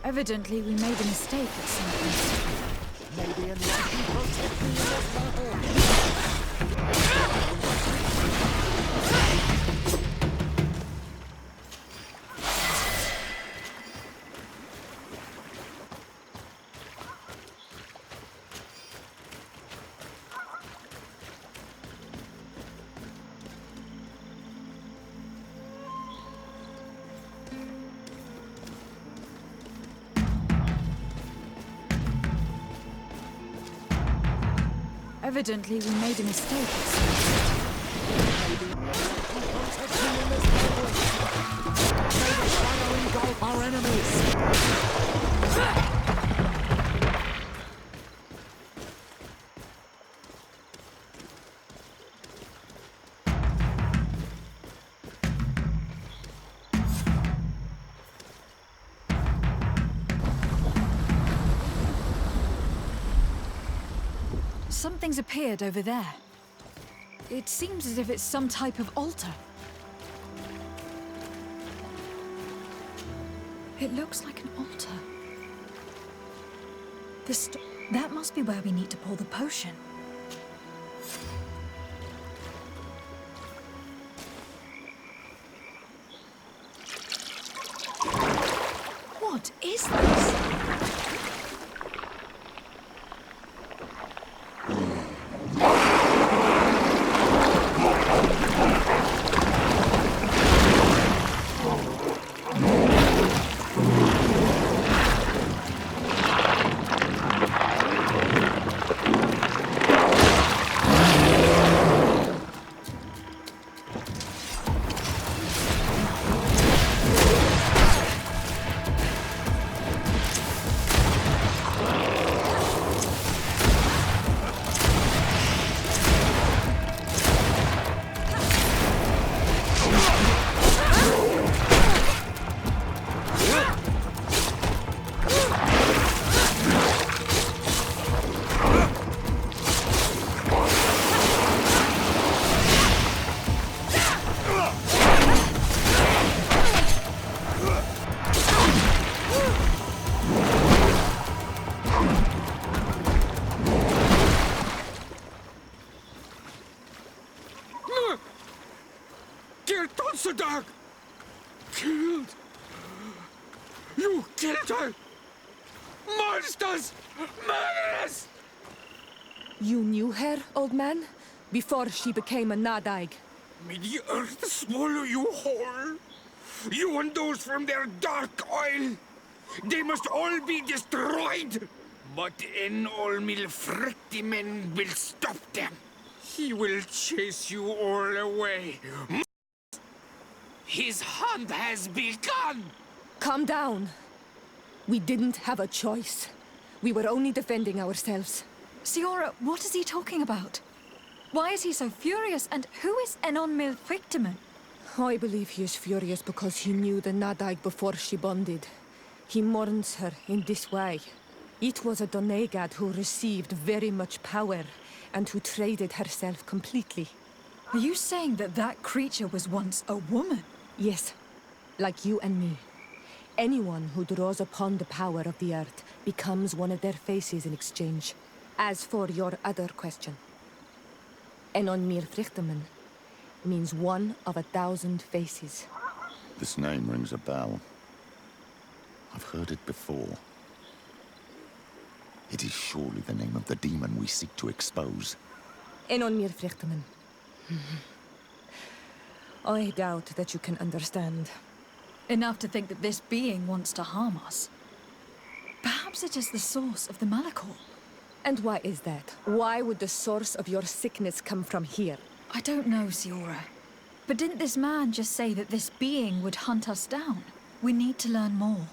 Evidently, we made a mistake at some point. May the enlightened protect me in this battle! Evidently, we made a mistake. Engulf our enemies! Something's appeared over there. It seems as if it's some type of altar. It looks like an altar. That must be where we need to pour the potion. What is this? Killed! You killed her! Monsters! Murderers! You knew her, old man? Before she became a Nadaig? May the earth swallow you whole! You and those from their dark oil! They must all be destroyed! But Enolmil Frictimen will stop them! He will chase you all away! His hunt has begun! Calm down. We didn't have a choice. We were only defending ourselves. Siora, what is he talking about? Why is he so furious, and who is Enonmil Frictimen? I believe he is furious because he knew the Nadaig before she bonded. He mourns her in this way. It was a Donegad who received very much power, and who traded herself completely. Are you saying that that creature was once a woman? Yes, like you and me. Anyone who draws upon the power of the earth becomes one of their faces in exchange. As for your other question, Enonmir Frichteman means one of 1,000 faces. This name rings a bell. I've heard it before. It is surely the name of the demon we seek to expose. Enonmir Frichteman. I doubt that you can understand. Enough to think that this being wants to harm us. Perhaps it is the source of the Malachor. And why is that? Why would the source of your sickness come from here? I don't know, Siora. But didn't this man just say that this being would hunt us down? We need to learn more.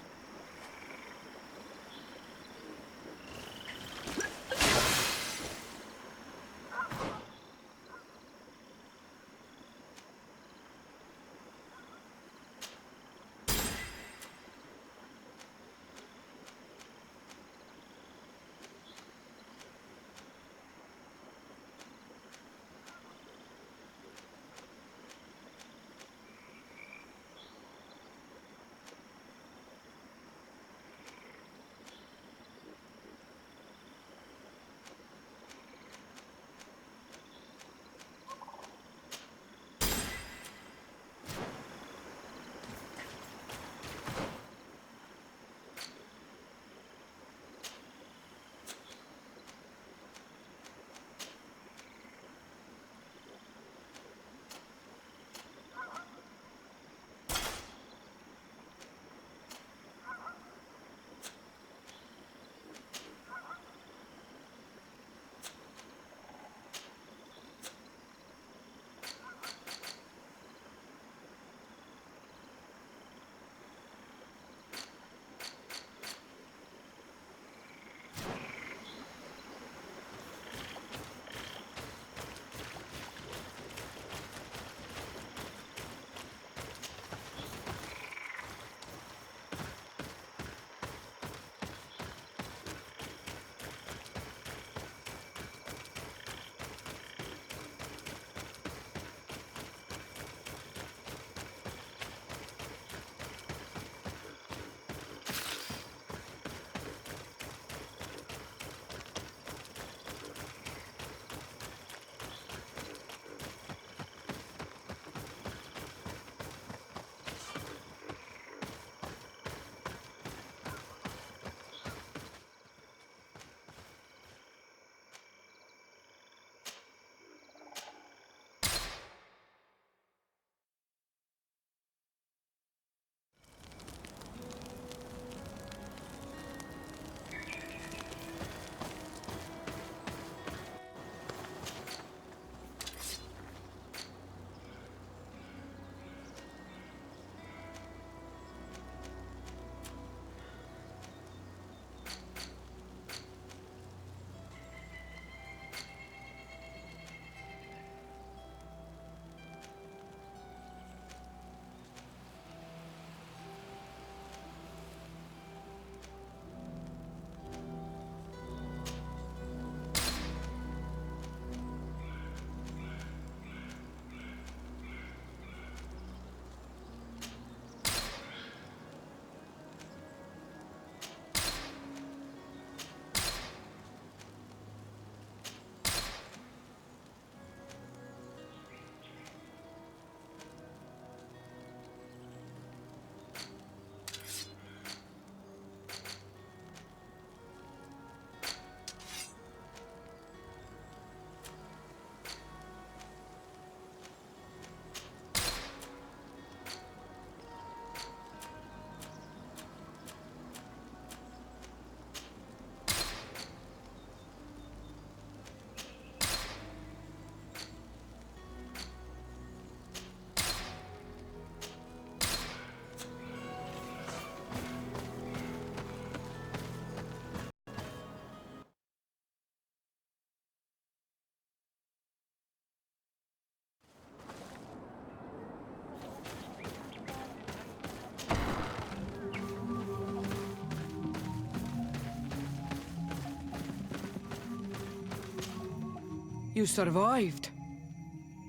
You survived.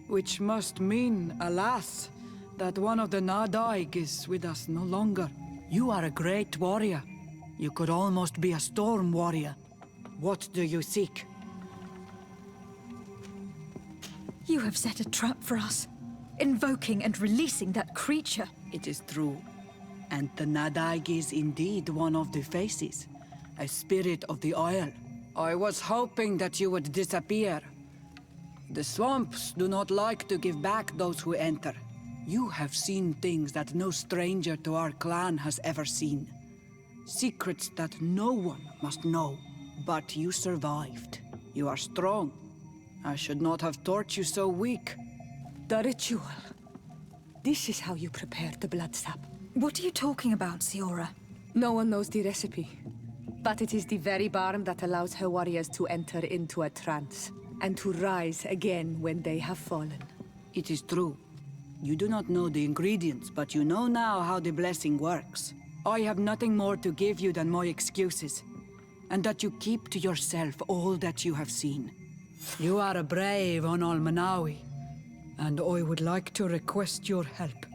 Which must mean, alas, that one of the Nadaig is with us no longer. You are a great warrior. You could almost be a storm warrior. What do you seek? You have set a trap for us, invoking and releasing that creature. It is true. And the Nadaig is indeed one of the faces, a spirit of the Isle. I was hoping that you would disappear. The swamps do not like to give back those who enter. You have seen things that no stranger to our clan has ever seen. Secrets that no one must know. But you survived. You are strong. I should not have thought you so weak. The ritual. This is how you prepare the blood sap. What are you talking about, Siora? No one knows the recipe. But it is the very barm that allows her warriors to enter into a trance, and to rise again when they have fallen. It is true. You do not know the ingredients, but you know now how the blessing works. I have nothing more to give you than my excuses, and that you keep to yourself all that you have seen. You are a brave on Almanawi, and I would like to request your help.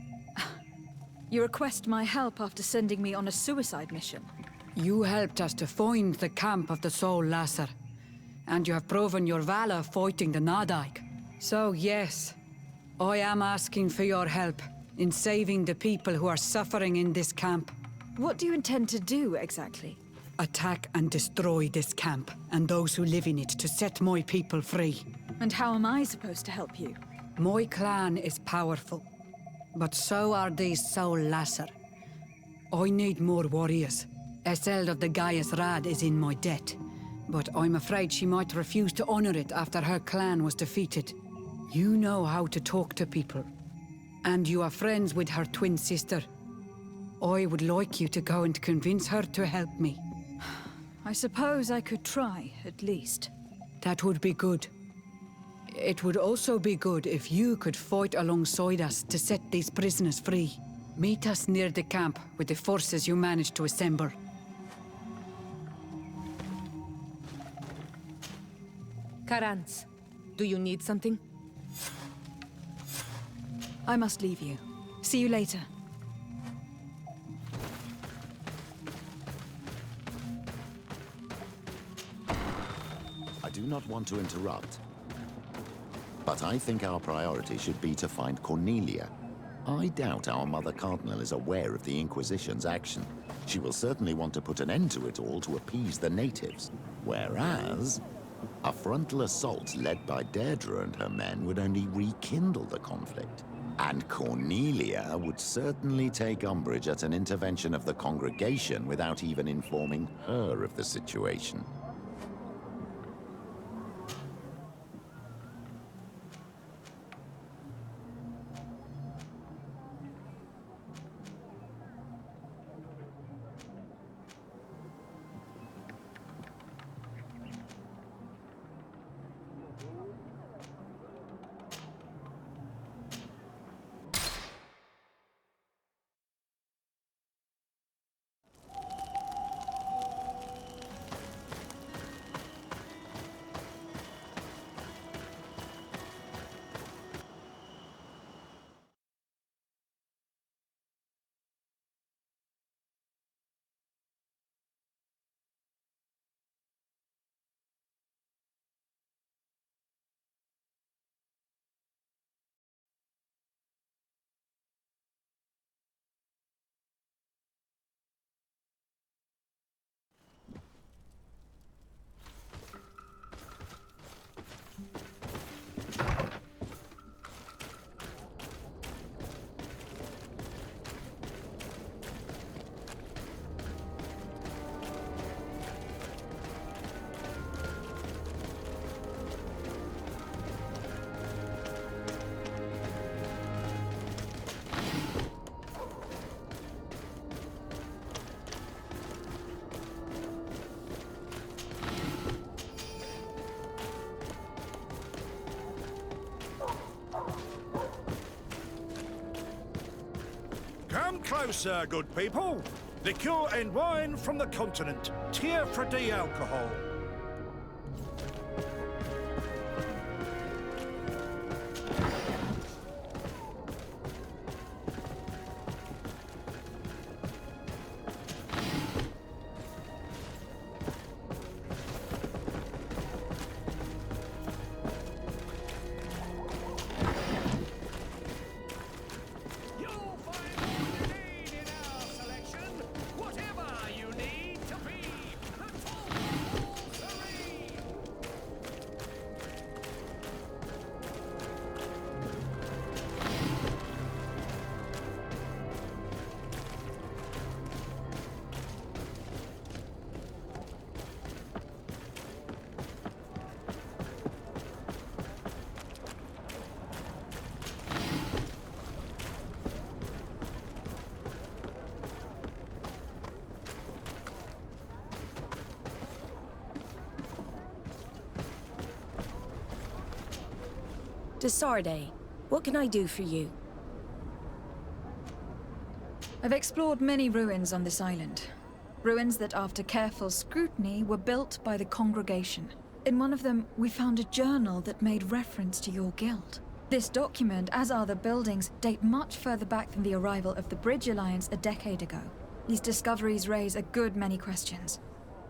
You request my help after sending me on a suicide mission? You helped us to find the camp of the Soul Lasser, and you have proven your valor fighting the Nadaig. So yes, I am asking for your help in saving the people who are suffering in this camp. What do you intend to do, exactly? Attack and destroy this camp, and those who live in it, to set my people free. And how am I supposed to help you? My clan is powerful, but so are these Soul Lasser. I need more warriors. Eseld of the Gaius Rad is in my debt, but I'm afraid she might refuse to honor it after her clan was defeated. You know how to talk to people, and you are friends with her twin sister. I would like you to go and convince her to help me. I suppose I could try, at least. That would be good. It would also be good if you could fight alongside us to set these prisoners free. Meet us near the camp with the forces you managed to assemble. Karans, do you need something? I must leave you. See you later. I do not want to interrupt, but I think our priority should be to find Cornelia. I doubt our Mother Cardinal is aware of the Inquisition's action. She will certainly want to put an end to it all to appease the natives. Whereas, a frontal assault led by Deirdre and her men would only rekindle the conflict. And Cornelia would certainly take umbrage at an intervention of the congregation without even informing her of the situation. Come closer, good people. Liqueur and wine from the continent. Tier for the alcohol. Desarde, what can I do for you? I've explored many ruins on this island. Ruins that, after careful scrutiny, were built by the congregation. In one of them, we found a journal that made reference to your guild. This document, as are the buildings, date much further back than the arrival of the Bridge Alliance a decade ago. These discoveries raise a good many questions.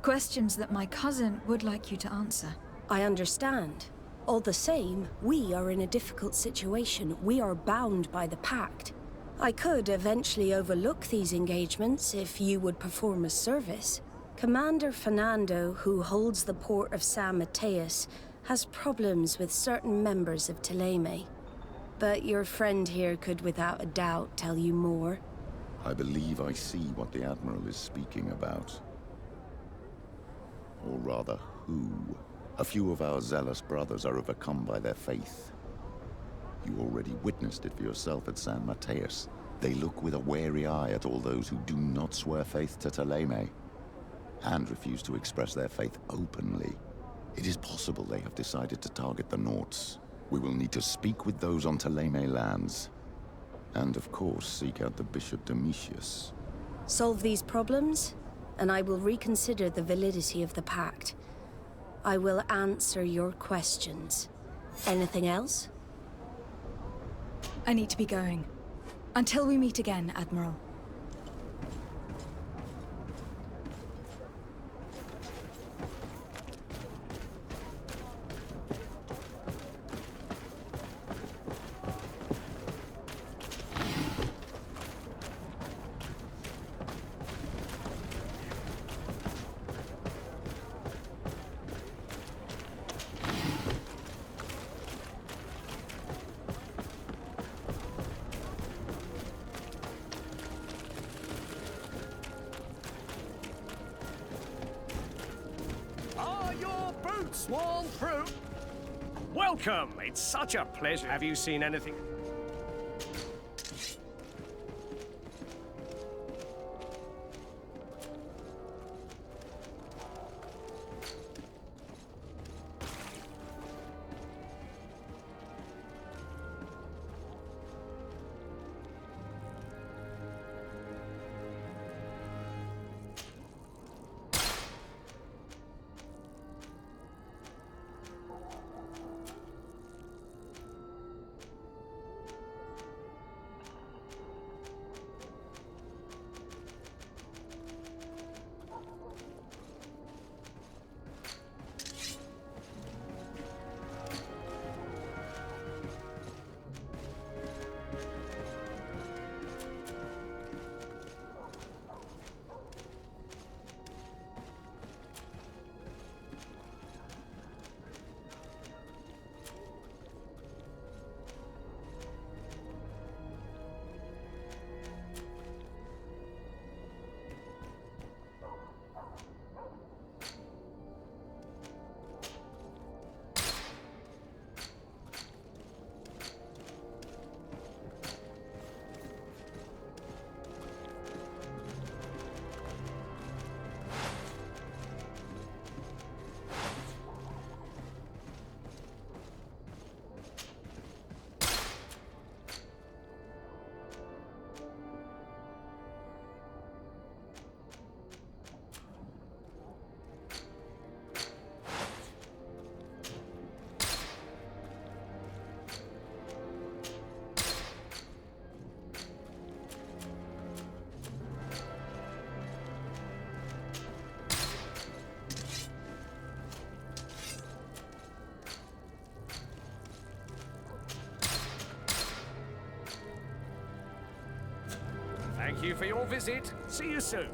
Questions that my cousin would like you to answer. I understand. All the same, we are in a difficult situation. We are bound by the Pact. I could eventually overlook these engagements if you would perform a service. Commander Fernando, who holds the port of San Mateus, has problems with certain members of Teleme. But your friend here could without a doubt tell you more. I believe I see what the Admiral is speaking about. Or rather, who. A few of our zealous brothers are overcome by their faith. You already witnessed it for yourself at San Mateus. They look with a wary eye at all those who do not swear faith to Teleme, and refuse to express their faith openly. It is possible they have decided to target the Nauts. We will need to speak with those on Teleme lands. And of course, seek out the Bishop Domitius. Solve these problems, and I will reconsider the validity of the Pact. I will answer your questions. Anything else? I need to be going. Until we meet again, Admiral. Sworn through. Welcome. It's such a pleasure. Have you seen anything? Thank you for your visit. See you soon.